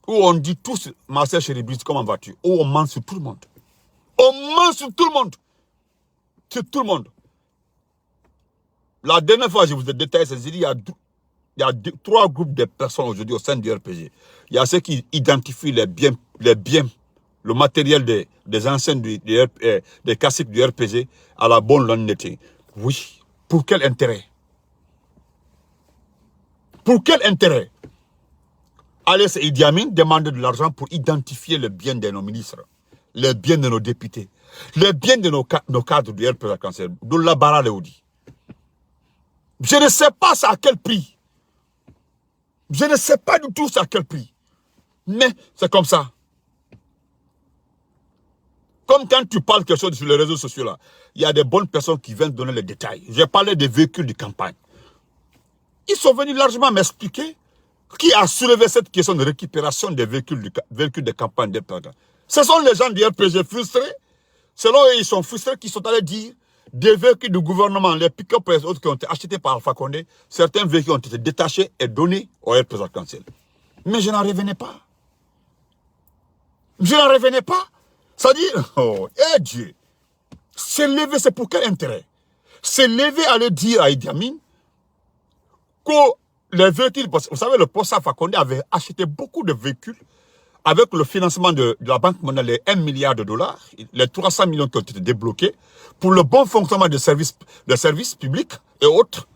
où on dit tous, Marcel Chéribris, comment vas-tu? Où on ment sur tout le monde. On ment sur tout le monde. Sur tout le monde. La dernière fois, je vous ai détaillé, il y a trois groupes de personnes aujourd'hui au sein du RPG. Il y a ceux qui identifient les biens, le matériel des enseignes des caciques du RPG à la bonne honnêteté. Oui. Pour quel intérêt? Pour quel intérêt? Allez, c'est Idi Amin demander de l'argent pour identifier le bien de nos ministres, le bien de nos députés, le bien de nos cadres du RPG cancer, de la Bara Leoudi. Je ne sais pas ça à quel prix. Je ne sais pas du tout ça à quel prix. Mais c'est comme ça. Comme quand tu parles quelque chose sur les réseaux sociaux là, il y a des bonnes personnes qui viennent donner les détails. J'ai parlé des véhicules de campagne. Ils sont venus largement m'expliquer qui a soulevé cette question de récupération des véhicules de campagne des parents. Ce sont les gens du RPG frustrés. Selon eux, ils sont frustrés qui sont allés dire des véhicules du gouvernement, les pick-up et les autres qui ont été achetés par Alpha Condé, certains véhicules ont été détachés et donnés au RPG arc-en-ciel. Mais je n'en revenais pas. Je n'en revenais pas. C'est-à-dire, oh, Dieu, s'élever, c'est pour quel intérêt? S'élever à le dire à Idi Amin que les véhicules, vous savez, le poste Alpha Condé avait acheté beaucoup de véhicules avec le financement de la Banque mondiale, les 1 milliard de dollars, les 300 millions qui ont été débloqués pour le bon fonctionnement des services publics et autres.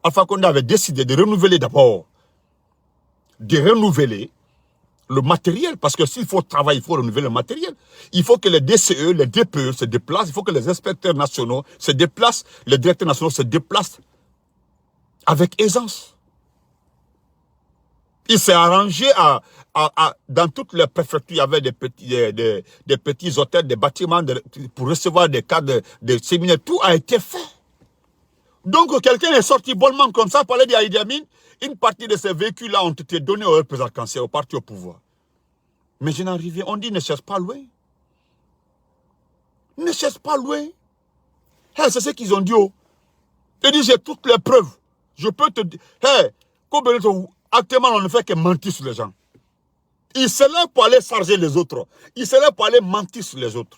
Alpha Condé avait décidé de renouveler d'abord, le matériel, parce que s'il faut travailler, il faut renouveler le matériel. Il faut que les DCE, les DPE se déplacent, il faut que les inspecteurs nationaux se déplacent, les directeurs nationaux se déplacent avec aisance. Il s'est arrangé dans toutes les préfectures, il y avait des petits hôtels, des bâtiments pour recevoir des cadres de séminaires. Tout a été fait. Donc, quelqu'un est sorti bonnement comme ça, parlait d'Idi Amin. Une partie de ces véhicules-là ont été donnés au RPG arc-en-ciel, au parti au pouvoir. Mais je n'en reviens. On dit ne cherche pas loin. Ne cherche pas loin. Hey, c'est ce qu'ils ont dit. Oh. Ils disent j'ai toutes les preuves. Je peux te dire. Hey, actuellement, on ne fait que mentir sur les gens. Ils se lèvent pour aller charger les autres. Ils se lèvent pour aller mentir sur les autres.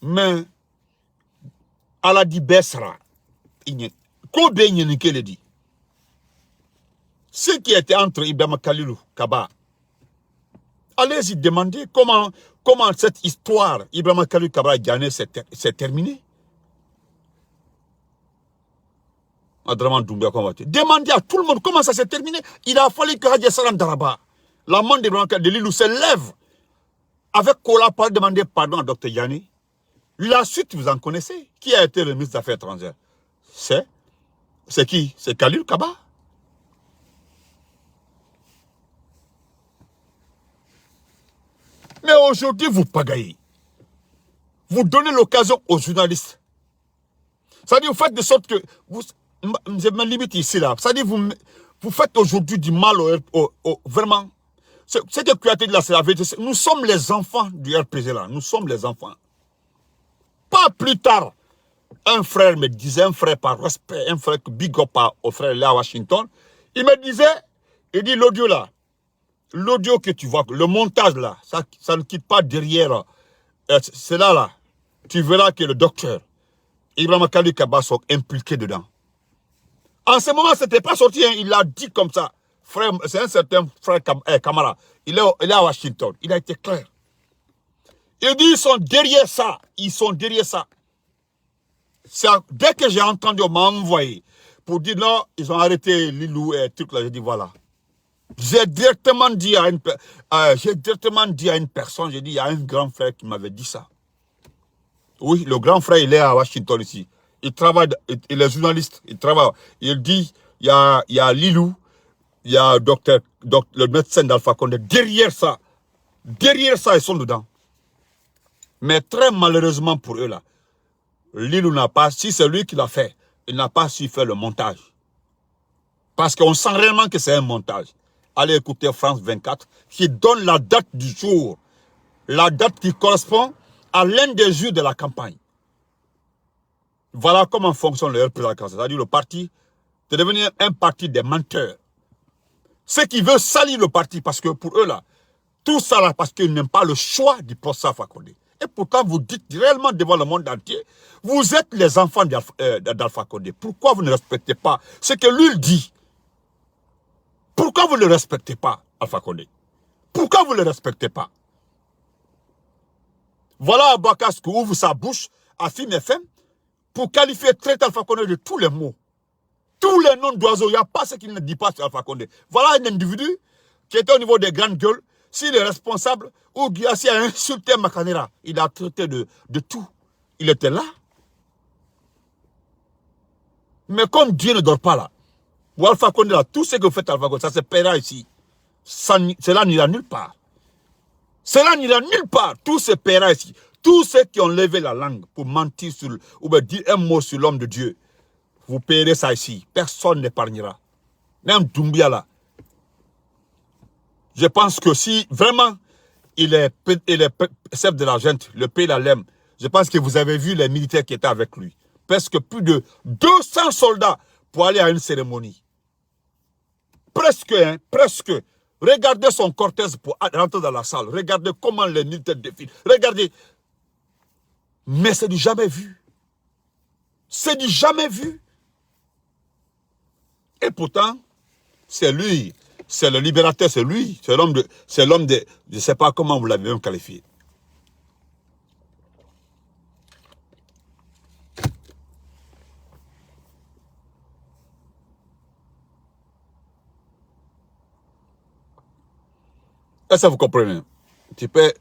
Mais, à la dit Bessra, ce qui était entre Ibrahima Kalilou, Kaba, allez-y demander comment cette histoire, Ibrahima Kalilou, Kaba, Ghané, s'est terminée. Demandez à tout le monde comment ça s'est terminé. Il a fallu que Hadja Salam Daraba, l'amant d'Ibrahima Kalilou, se lève avec Kola pour demander pardon à Dr Diané. La suite, vous en connaissez. Qui a été le ministre des Affaires étrangères? C'est qui? C'est Kalilou Kaba. Mais aujourd'hui, vous pagaillez. Vous donnez l'occasion aux journalistes. C'est-à-dire, vous faites de sorte que... je me limite ici, là. C'est-à-dire, vous faites aujourd'hui du mal vraiment. C'est que tu as dit là, c'est la vérité. Nous sommes les enfants du RPG, là. Nous sommes les enfants. Pas plus tard, un frère me disait, un frère par respect, un frère big up au frère là à Washington, il me disait, il dit l'audio là, l'audio que tu vois, le montage là, ça ne quitte pas derrière, c'est là, tu verras que le docteur, Ibrahima Kalilou Kaba sont impliqués dedans. En ce moment, ce n'était pas sorti, hein, il l'a dit comme ça. Frère, c'est un certain frère Kamara, il est à Washington, il a été clair. Il dit, ils sont derrière ça. Ils sont derrière ça. Dès que j'ai entendu, on m'a envoyé pour dire non, ils ont arrêté Lilou et truc là. J'ai dit voilà. J'ai directement dit à une personne, j'ai dit, il y a un grand frère qui m'avait dit ça. Oui, le grand frère, il est à Washington ici. Il travaille, il est journaliste, il travaille. Il dit, il y a Lilou, il y a le médecin d'Alpha Condé. Derrière ça, ils sont dedans. Mais très malheureusement pour eux là, Lilou n'a pas, si c'est lui qui l'a fait, il n'a pas su faire le montage. Parce qu'on sent réellement que c'est un montage. Allez écouter France 24, qui donne la date du jour. La date qui correspond à l'un des jours de la campagne. Voilà comment fonctionne le RPA. C'est-à-dire le parti, c'est devenu un parti des menteurs. Ceux qui veulent salir le parti, parce que pour eux là, tout ça là, parce qu'ils n'aiment pas le choix du professeur Alpha Condé. Et pourtant, vous dites réellement devant le monde entier, vous êtes les enfants d'Alpha Condé. Pourquoi vous ne respectez pas ce que lui dit? Pourquoi vous ne le respectez pas, Alpha Condé? Pourquoi vous ne le respectez pas? Voilà Abakas qui ouvre sa bouche à Film FM pour qualifier traiter Alpha Condé de tous les mots. Tous les noms d'oiseaux, il n'y a pas ce qu'il ne dit pas sur Alpha Condé. Voilà un individu qui était au niveau des grandes gueules. S'il est responsable, ou s'il a insulté Makanera, il a traité de tout. Il était là. Mais comme Dieu ne dort pas là, ou Alpha Condé là, tout ce que vous faites Alpha Condé, ça se paiera ici. Cela n'ira nulle part. Cela n'ira nulle part. Tout se paiera ici. Tous ceux qui ont levé la langue pour mentir sur, ou bien dire un mot sur l'homme de Dieu, vous paierez ça ici. Personne n'épargnera. Même Doumbia là. Je pense que si vraiment il est chef de la junte, le pays l'aime, je pense que vous avez vu les militaires qui étaient avec lui. Presque plus de 200 soldats pour aller à une cérémonie. Presque, hein, presque. Regardez son cortège pour rentrer dans la salle. Regardez comment les militaires défilent. Regardez. Mais c'est du jamais vu. C'est du jamais vu. Et pourtant, c'est lui. C'est le libérateur, c'est lui. C'est l'homme de... Je ne sais pas comment vous l'avez même qualifié. Est-ce que vous comprenez? Tu peux...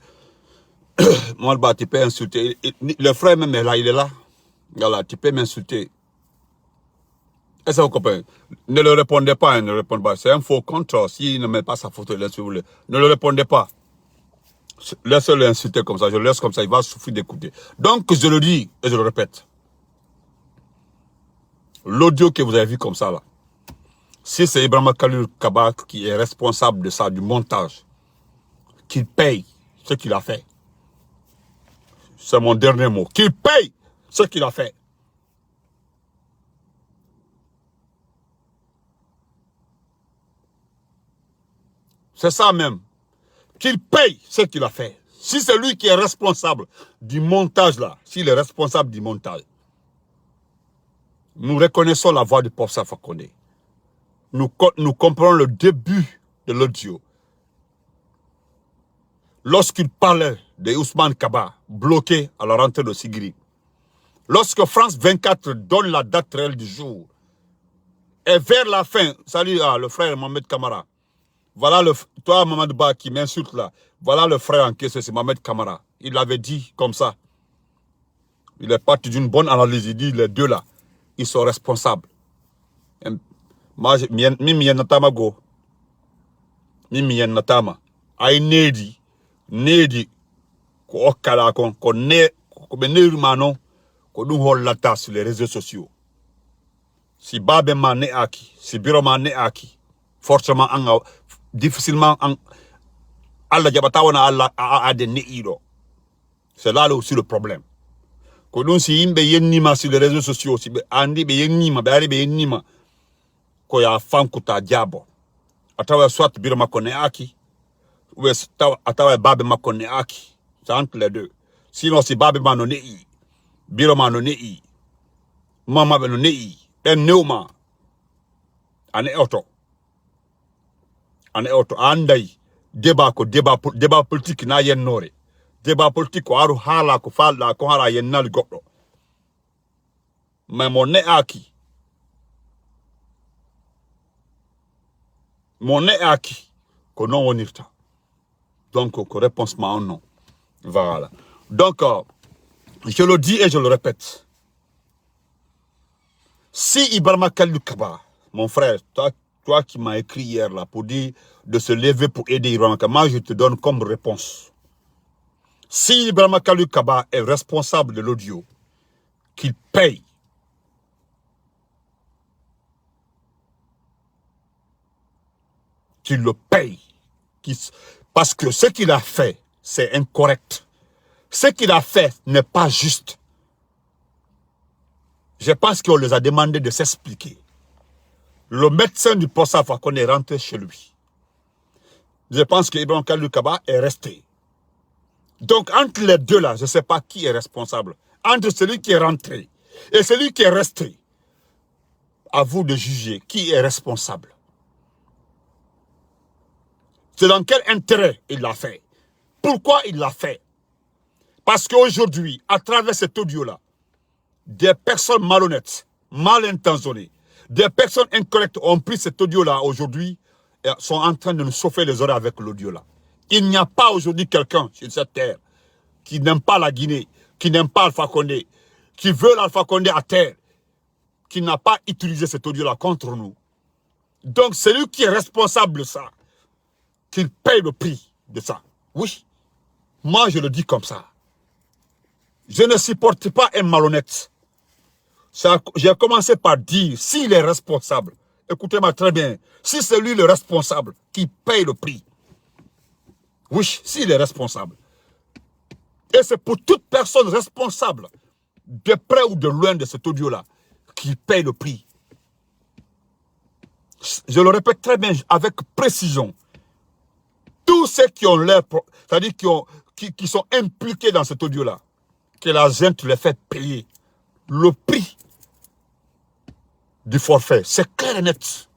Moi, tu peux insulter. Le frère même est là, il est là. Voilà, tu peux m'insulter. Est-ce que vous comprenez? Ne le répondez pas, hein, ne répondez pas. C'est un faux compte. S'il ne met pas sa photo, ne le répondez pas. Laissez-le insulter comme ça. Je le laisse comme ça. Il va souffrir d'écouter. Donc, je le dis et je le répète. L'audio que vous avez vu comme ça, là. Si c'est Ibrahima Khalil Kaba qui est responsable de ça, du montage, qu'il paye ce qu'il a fait. C'est mon dernier mot. Qu'il paye ce qu'il a fait. C'est ça même. Qu'il paye ce qu'il a fait. Si c'est lui qui est responsable du montage là, s'il est responsable du montage, nous reconnaissons la voix du professeur Alpha Condé. Nous comprenons le début de l'audio. Lorsqu'il parlait de Ousmane Kaba, bloqué à la rentrée de Sigiri. Lorsque France 24 donne la date réelle du jour. Et vers la fin, salut le frère Mohamed Kamara. Voilà toi Mohamed Ba qui m'insulte là. Voilà le frère en question, c'est Mohamed Kamara. Il l'avait dit comme ça. Il est parti d'une bonne analyse. Il dit les deux là, ils sont responsables. Moi, mimi yanatama go. Mimi yanatama. Ay nedi ko okala ko benir mano ko dum hollata sur les réseaux sociaux. Si babe ma ne aki, si biro ma ne aki, forcément difficilement alla jabata wana alla a de ne ido. C'est là aussi le problème. Ko dum si imbe yennima sur les réseaux sociaux, si andi be yennima, be ari be yennima ko ya fankuta jabo. Atawa soit biro ma ko ne aki. Ou atawa babe ma ko ne aki. C'est entre les deux. Sinon si babe ma no ne i, biro ma no ne i, mama be no ne i. En neuma ane auto andai débat politique na yen nore Débat politique, quoi, hala, ko fala, ko hala, yenna, le goklo. Mais mon nez à qui? Mon nez à qui? Que non, on irta. Donc, réponse ma non. Voilà. Donc, je le dis et je le répète. Si Ibrahima Khalilou Kaba, mon frère, toi qui m'as écrit hier là pour dire de se lever pour aider Ibrahima Kaba, moi je te donne comme réponse. Si Ibrahima Khalilou Kaba est responsable de l'audio, qu'il paye. Qu'il le paye. Parce que ce qu'il a fait, c'est incorrect. Ce qu'il a fait n'est pas juste. Je pense qu'on les a demandé de s'expliquer. Le médecin du poste Fakone est rentré chez lui. Je pense qu'Ibrahima Khalilou Kaba est resté. Donc, entre les deux là, je ne sais pas qui est responsable. Entre celui qui est rentré et celui qui est resté, à vous de juger qui est responsable. C'est dans quel intérêt il l'a fait? Pourquoi il l'a fait? Parce qu'aujourd'hui, à travers cet audio-là, des personnes malhonnêtes, mal intentionnées, des personnes incorrectes ont pris cet audio-là aujourd'hui et sont en train de nous chauffer les oreilles avec l'audio-là. Il n'y a pas aujourd'hui quelqu'un sur cette terre qui n'aime pas la Guinée, qui n'aime pas Alpha Condé, qui veut l'Alpha Condé à terre, qui n'a pas utilisé cet audio-là contre nous. Donc, c'est lui qui est responsable de ça, qu'il paye le prix de ça. Oui, moi je le dis comme ça. Je ne supporte pas un malhonnête. J'ai commencé par dire, s'il est responsable, écoutez-moi très bien, si c'est lui le responsable, qui paye le prix. Oui, s'il est responsable. Et c'est pour toute personne responsable, de près ou de loin de cet audio-là, qui paye le prix. Je le répète très bien, avec précision. Tous ceux qui ont l'air, c'est-à-dire qui sont impliqués dans cet audio-là, que la gente les fait payer le prix du forfait. C'est clair et net.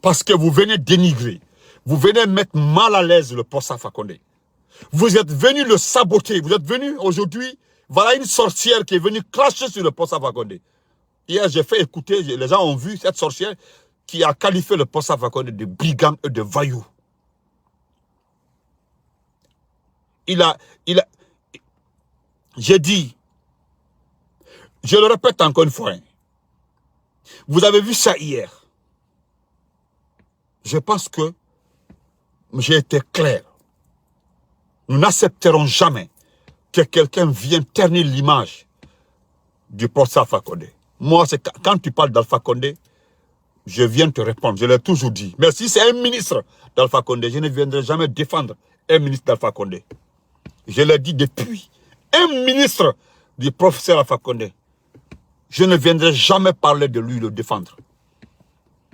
Parce que vous venez dénigrer, vous venez mettre mal à l'aise le poste Alpha Condé. Vous êtes venu le saboter, vous êtes venu aujourd'hui, voilà une sorcière qui est venue cracher sur le poste Alpha Condé. Hier, j'ai fait écouter, les gens ont vu cette sorcière qui a qualifié le poste Alpha Condé de brigand et de voyou. J'ai dit, je le répète encore une fois, hein, vous avez vu ça hier. Je pense que j'ai été clair. Nous n'accepterons jamais que quelqu'un vienne ternir l'image du poste Alpha Condé. Moi, quand tu parles d'Alpha Condé, je viens te répondre. Je l'ai toujours dit. Mais si c'est un ministre d'Alpha Condé, je ne viendrai jamais défendre un ministre d'Alpha Condé. Je l'ai dit depuis. Un ministre du professeur Alpha Condé, je ne viendrai jamais parler de lui, le défendre.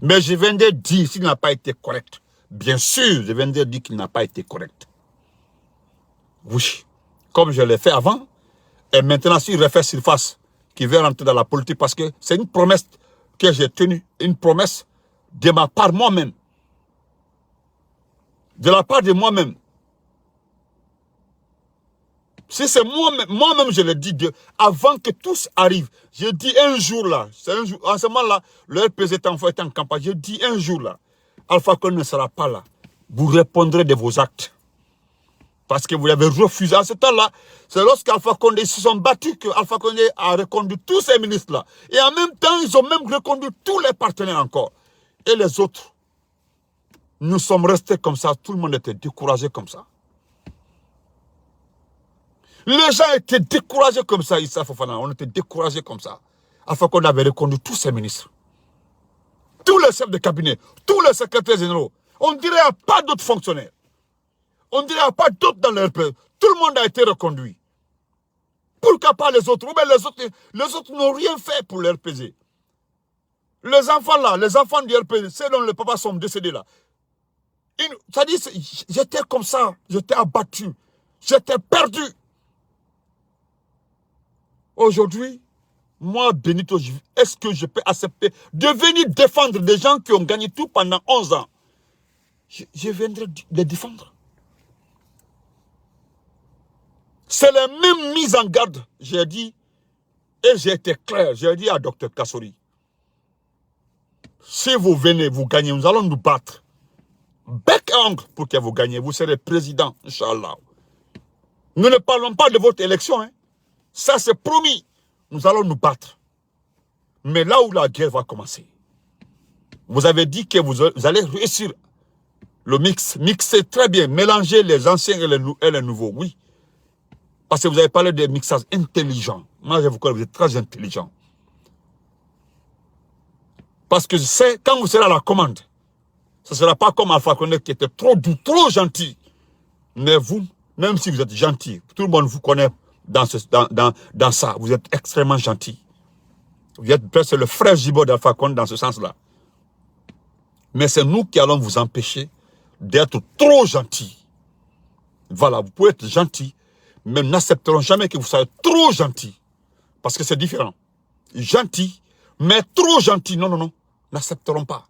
Mais je viendrai dire s'il n'a pas été correct. Bien sûr, je viendrai dire qu'il n'a pas été correct. Oui, comme je l'ai fait avant. Et maintenant, s'il refait surface, qu'il veut rentrer dans la politique, parce que c'est une promesse que j'ai tenue, une promesse de ma part moi-même. De la part de moi-même. Si c'est moi-même, je le dis, avant que tous arrivent, je dis un jour là, en ce moment-là, le RPZ est en campagne, je dis un jour là, Alpha Condé ne sera pas là. Vous répondrez de vos actes. Parce que vous avez refusé. À ce temps-là, c'est lorsqu'Alpha Condé se sont battus que Alpha Condé a reconduit tous ces ministres-là. Et en même temps, ils ont même reconduit tous les partenaires encore. Et les autres, nous sommes restés comme ça. Tout le monde était découragé comme ça. Les gens étaient découragés comme ça, Issa Fofana. On était découragés comme ça. Alpha Condé avait reconduit tous ses ministres. Tous les chefs de cabinet, tous les secrétaires généraux. On dirait qu'il n'y a pas d'autres fonctionnaires. On dirait qu'il n'y a pas d'autres dans le RPZ. Tout le monde a été reconduit. Pourquoi pas les autres? Les autres n'ont rien fait pour le RPZ. Les enfants là, les enfants du RPZ, ceux dont les papas sont décédés là. C'est-à-dire, j'étais comme ça, j'étais abattu, j'étais perdu. Aujourd'hui, moi, Benito, est-ce que je peux accepter de venir défendre des gens qui ont gagné tout pendant 11 ans? Je viendrai les défendre. C'est les mêmes mises en garde, j'ai dit, et j'ai été clair, j'ai dit à Dr Kassori, si vous venez, vous gagnez, nous allons nous battre. Bec à ongle pour que vous gagnez, vous serez président, Inch'Allah. Nous ne parlons pas de votre élection, hein. Ça c'est promis, nous allons nous battre. Mais là où la guerre va commencer, vous avez dit que vous allez réussir le mix. Mixer très bien, mélanger les anciens et les nouveaux, oui. Parce que vous avez parlé de mixage intelligent. Moi, je vous connais, vous êtes très intelligent. Parce que c'est quand vous serez à la commande, ce ne sera pas comme Alpha Condé qui était trop doux, trop gentil. Mais vous, même si vous êtes gentil, tout le monde vous connaît dans ça. Vous êtes extrêmement gentil. Vous êtes presque le frère Jibo d'Alpha Condé dans ce sens-là. Mais c'est nous qui allons vous empêcher d'être trop gentil. Voilà, vous pouvez être gentil, mais nous n'accepterons jamais que vous soyez trop gentil. Parce que c'est différent. Gentil, mais trop gentil. Non, non, non. N'accepterons pas.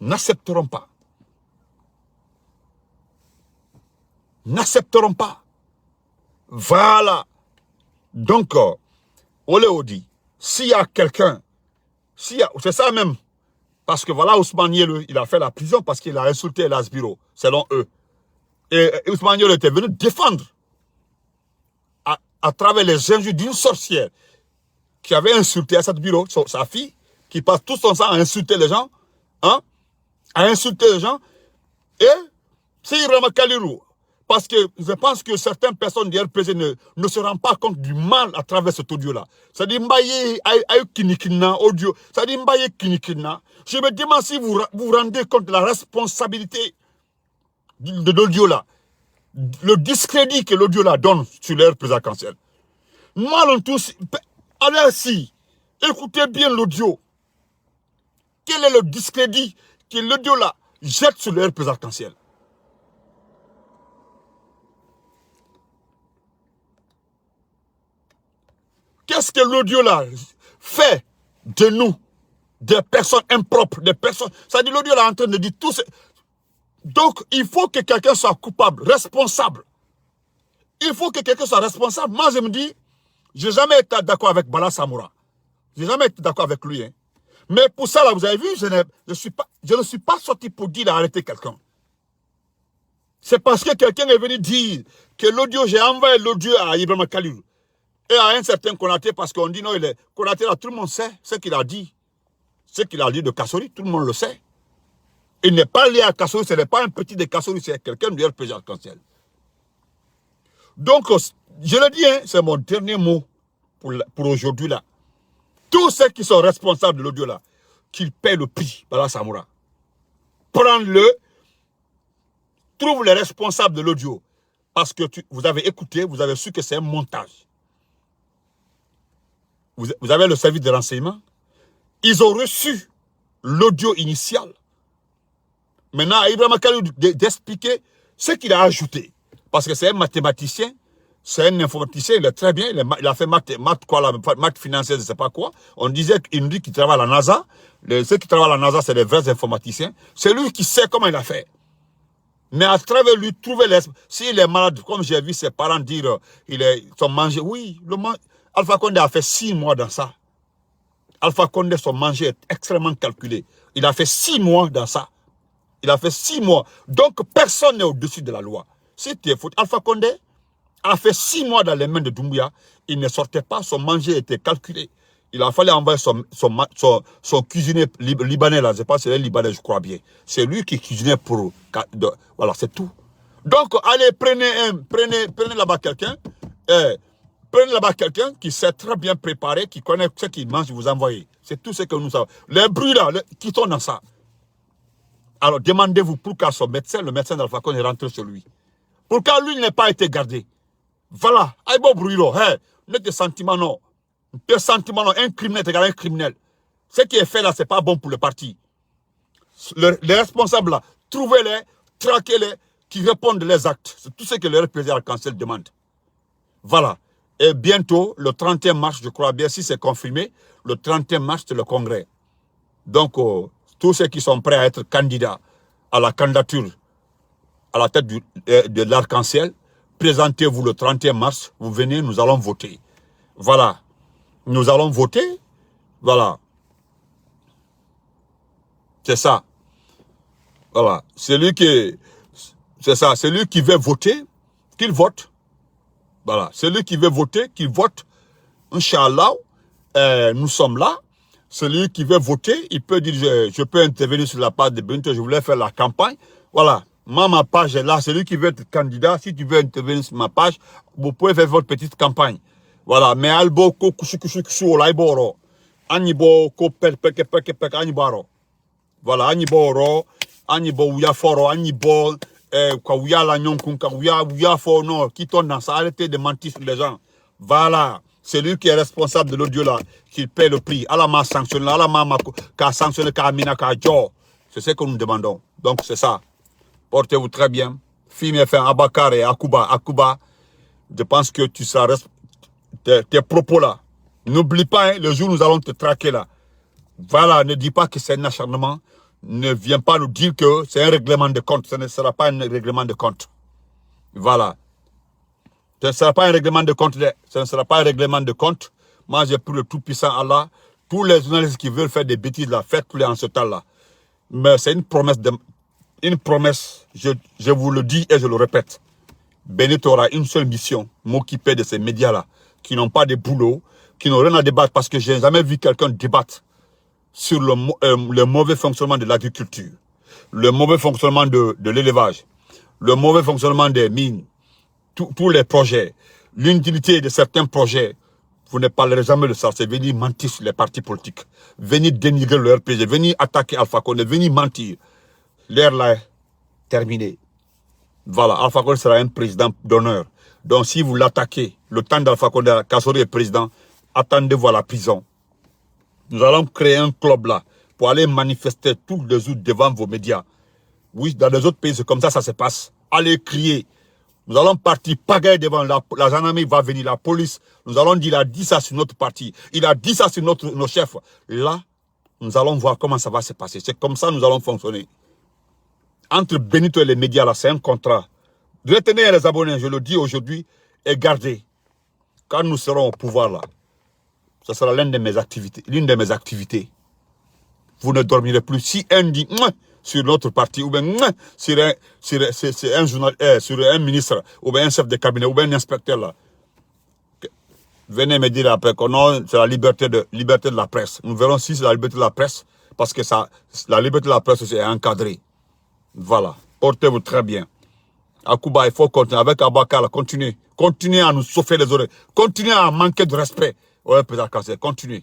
N'accepterons pas. N'accepterons pas. Voilà. Donc, Oléo dit, s'il y a quelqu'un, c'est ça même, parce que voilà, Ousmane Yelo, il a fait la prison parce qu'il a insulté l'Asbiro, selon eux. Et Ousmane Yelo était venu défendre à travers les injures d'une sorcière qui avait insulté à cette bureau, sa fille, qui passe tout son temps à insulter les gens, hein, à insulter les gens, et c'est Ibrahima Kalirou. Parce que je pense que certaines personnes du RPG ne se rendent pas compte du mal à travers cet audio-là. Ça dit Mbaye ayo kinikina audio. Ça dit Mbaye kinikina. Je me demande si vous vous rendez compte de la responsabilité de l'audio-là. Le discrédit que l'audio-là donne sur le RPG cancer. Moi, tous, allez-y, écoutez bien l'audio. Quel est le discrédit que l'audio-là jette sur le RPG arc-en-ciel? Qu'est-ce que l'audio-là fait de nous, des personnes impropres, des personnes... Ça dit l'audio-là est en train de dire tout ça. Donc, il faut que quelqu'un soit coupable, responsable. Il faut que quelqu'un soit responsable. Moi, je me dis, je n'ai jamais été d'accord avec Bala Samoura. Je n'ai jamais été d'accord avec lui. Hein. Mais pour ça, là, vous avez vu, je ne suis pas sorti pour dire d'arrêter quelqu'un. C'est parce que quelqu'un est venu dire que l'audio, j'ai envoyé l'audio à Ibrahima Kalirou. Et à un certain Konaté, parce qu'on dit non, il est Konaté là, tout le monde sait ce qu'il a dit. Ce qu'il a dit de Kassori, tout le monde le sait. Il n'est pas lié à Kassori, ce n'est pas un petit de Kassori, c'est quelqu'un du RPG Arc-en-Ciel. Donc, je le dis, hein, c'est mon dernier mot pour aujourd'hui là. Tous ceux qui sont responsables de l'audio là, qu'ils paient le prix, Bala Samoura. Prends-le, trouve les responsables de l'audio. Parce que vous avez écouté, vous avez su que c'est un montage. Vous avez le service de renseignement. Ils ont reçu l'audio initial. Maintenant, à Ibrahima Kalirou d'expliquer ce qu'il a ajouté. Parce que c'est un mathématicien, c'est un informaticien, il est très bien, il a fait maths financière, je ne sais pas quoi. On disait qu'il nous dit qu'il travaille à la NASA. Ceux qui travaillent à la NASA, c'est des vrais informaticiens. C'est lui qui sait comment il a fait. Mais à travers lui, trouver s'il est malade, comme j'ai vu ses parents dire, son manger, oui, Alpha Condé a fait 6 mois dans ça. Alpha Condé, son manger est extrêmement calculé. Il a fait 6 mois dans ça. Il a fait 6 mois. Donc, personne n'est au-dessus de la loi. Si tu es fou, Alpha Condé a fait 6 mois dans les mains de Doumbouya. Il ne sortait pas, son manger était calculé. Il a fallu envoyer son cuisinier libanais, là. Je ne sais pas si c'est le libanais, je crois bien. C'est lui qui cuisinait pour... Voilà, c'est tout. Donc, allez, prenez là-bas quelqu'un. Prenez là-bas quelqu'un qui sait très bien préparer, qui connaît ce qu'il mange, vous envoyez. C'est tout ce que nous savons. Les bruits là, qui sont dans ça. Alors, demandez-vous pourquoi son médecin, le médecin d'Alpha Condé est rentré sur lui. Pourquoi lui n'a pas été gardé? Voilà. Aïe bon bruit là. Ne te sentiments non. Tes sentiments non. Un criminel est un criminel. Ce qui est fait là, ce n'est pas bon pour le parti. Les responsables là, trouvez-les, traquez-les, qui répondent les actes. C'est tout ce que le RPG Arc-en-Ciel demande. Voilà. Et bientôt, le 31 mars, je crois bien, si c'est confirmé, le 31 mars, c'est le congrès. Donc, tous ceux qui sont prêts à être candidats à la candidature à la tête de l'Arc-en-Ciel présentez-vous le 31 mars, vous venez, nous allons voter. Voilà. Nous allons voter. Voilà. C'est ça. Voilà. C'est ça. Celui qui veut voter, qu'il vote. Voilà. Celui qui veut voter, qu'il vote. Inch'Allah, nous sommes là. Celui qui veut voter, il peut dire, je peux intervenir sur la page de Benito, je voulais faire la campagne. Voilà. Moi, ma page est là. Celui qui veut être candidat, si tu veux intervenir sur ma page, vous pouvez faire votre petite campagne. Voilà. Mais albo ko kushu olaiboro. Anibo ko pek anibaro. Voilà. Aniboro, anibo ouya foro, anibo kwa ouya la nyonkun, kwa ouya foro, non, qui tourne dans ça, arrêtez de mentir sur les gens. Voilà. C'est lui qui est responsable de l'audio là, qui paie le prix. Allah m'a sanctionné, Allah m'a sanctionné, c'est ce que nous demandons. Donc c'est ça. Portez-vous très bien. Film FM, Abakar et Akuba, je pense que tu seras tes propos là. N'oublie pas, hein, le jour où nous allons te traquer là. Voilà, ne dis pas que c'est un acharnement. Ne viens pas nous dire que c'est un règlement de compte. Ce ne sera pas un règlement de compte. Voilà. Ce ne sera pas un règlement de compte. Ce ne sera pas un règlement de compte. Moi, j'ai pris le tout-puissant Allah. Tous les journalistes qui veulent faire des bêtises là, faites-les en ce temps-là. Mais c'est une promesse, je vous le dis et je le répète. Benito aura une seule mission, m'occuper de ces médias-là, qui n'ont pas de boulot, qui n'ont rien à débattre, parce que je n'ai jamais vu quelqu'un débattre sur le mauvais fonctionnement de l'agriculture, le mauvais fonctionnement de l'élevage, le mauvais fonctionnement des mines, tous les projets, l'inutilité de certains projets. Vous ne parlerez jamais de ça. C'est venir mentir sur les partis politiques. Venir dénigrer le RPG. Venir attaquer Alpha Condé. Venir mentir. L'ère là est terminée. Voilà. Alpha Condé sera un président d'honneur. Donc si vous l'attaquez, le temps d'Alpha Condé, Kassori est président, attendez-vous à la prison. Nous allons créer un club là pour aller manifester tous les jours devant vos médias. Oui, dans les autres pays, c'est comme ça se passe. Allez crier. Nous allons partir pagaille devant la gendarmerie va venir, la police. Nous allons dire, il a dit ça sur notre parti. Il a dit ça sur nos chefs. Là, nous allons voir comment ça va se passer. C'est comme ça que nous allons fonctionner. Entre Benito et les médias, là, c'est un contrat. Retenez les abonnés, je le dis aujourd'hui, et gardez. Quand nous serons au pouvoir, là, ce sera l'une de mes activités. Vous ne dormirez plus. Si un dit sur notre parti, ou bien sur un ministre, ou bien un chef de cabinet, ou bien un inspecteur là. Venez me dire après que non, c'est la liberté de la presse. Nous verrons si c'est la liberté de la presse, parce que la liberté de la presse c'est encadré. Voilà. Portez-vous très bien. Akuba, il faut continuer. Avec Abakar, continuez. Continuez à nous chauffer les oreilles. Continuez à manquer de respect. Ouais, peut-être, continuez.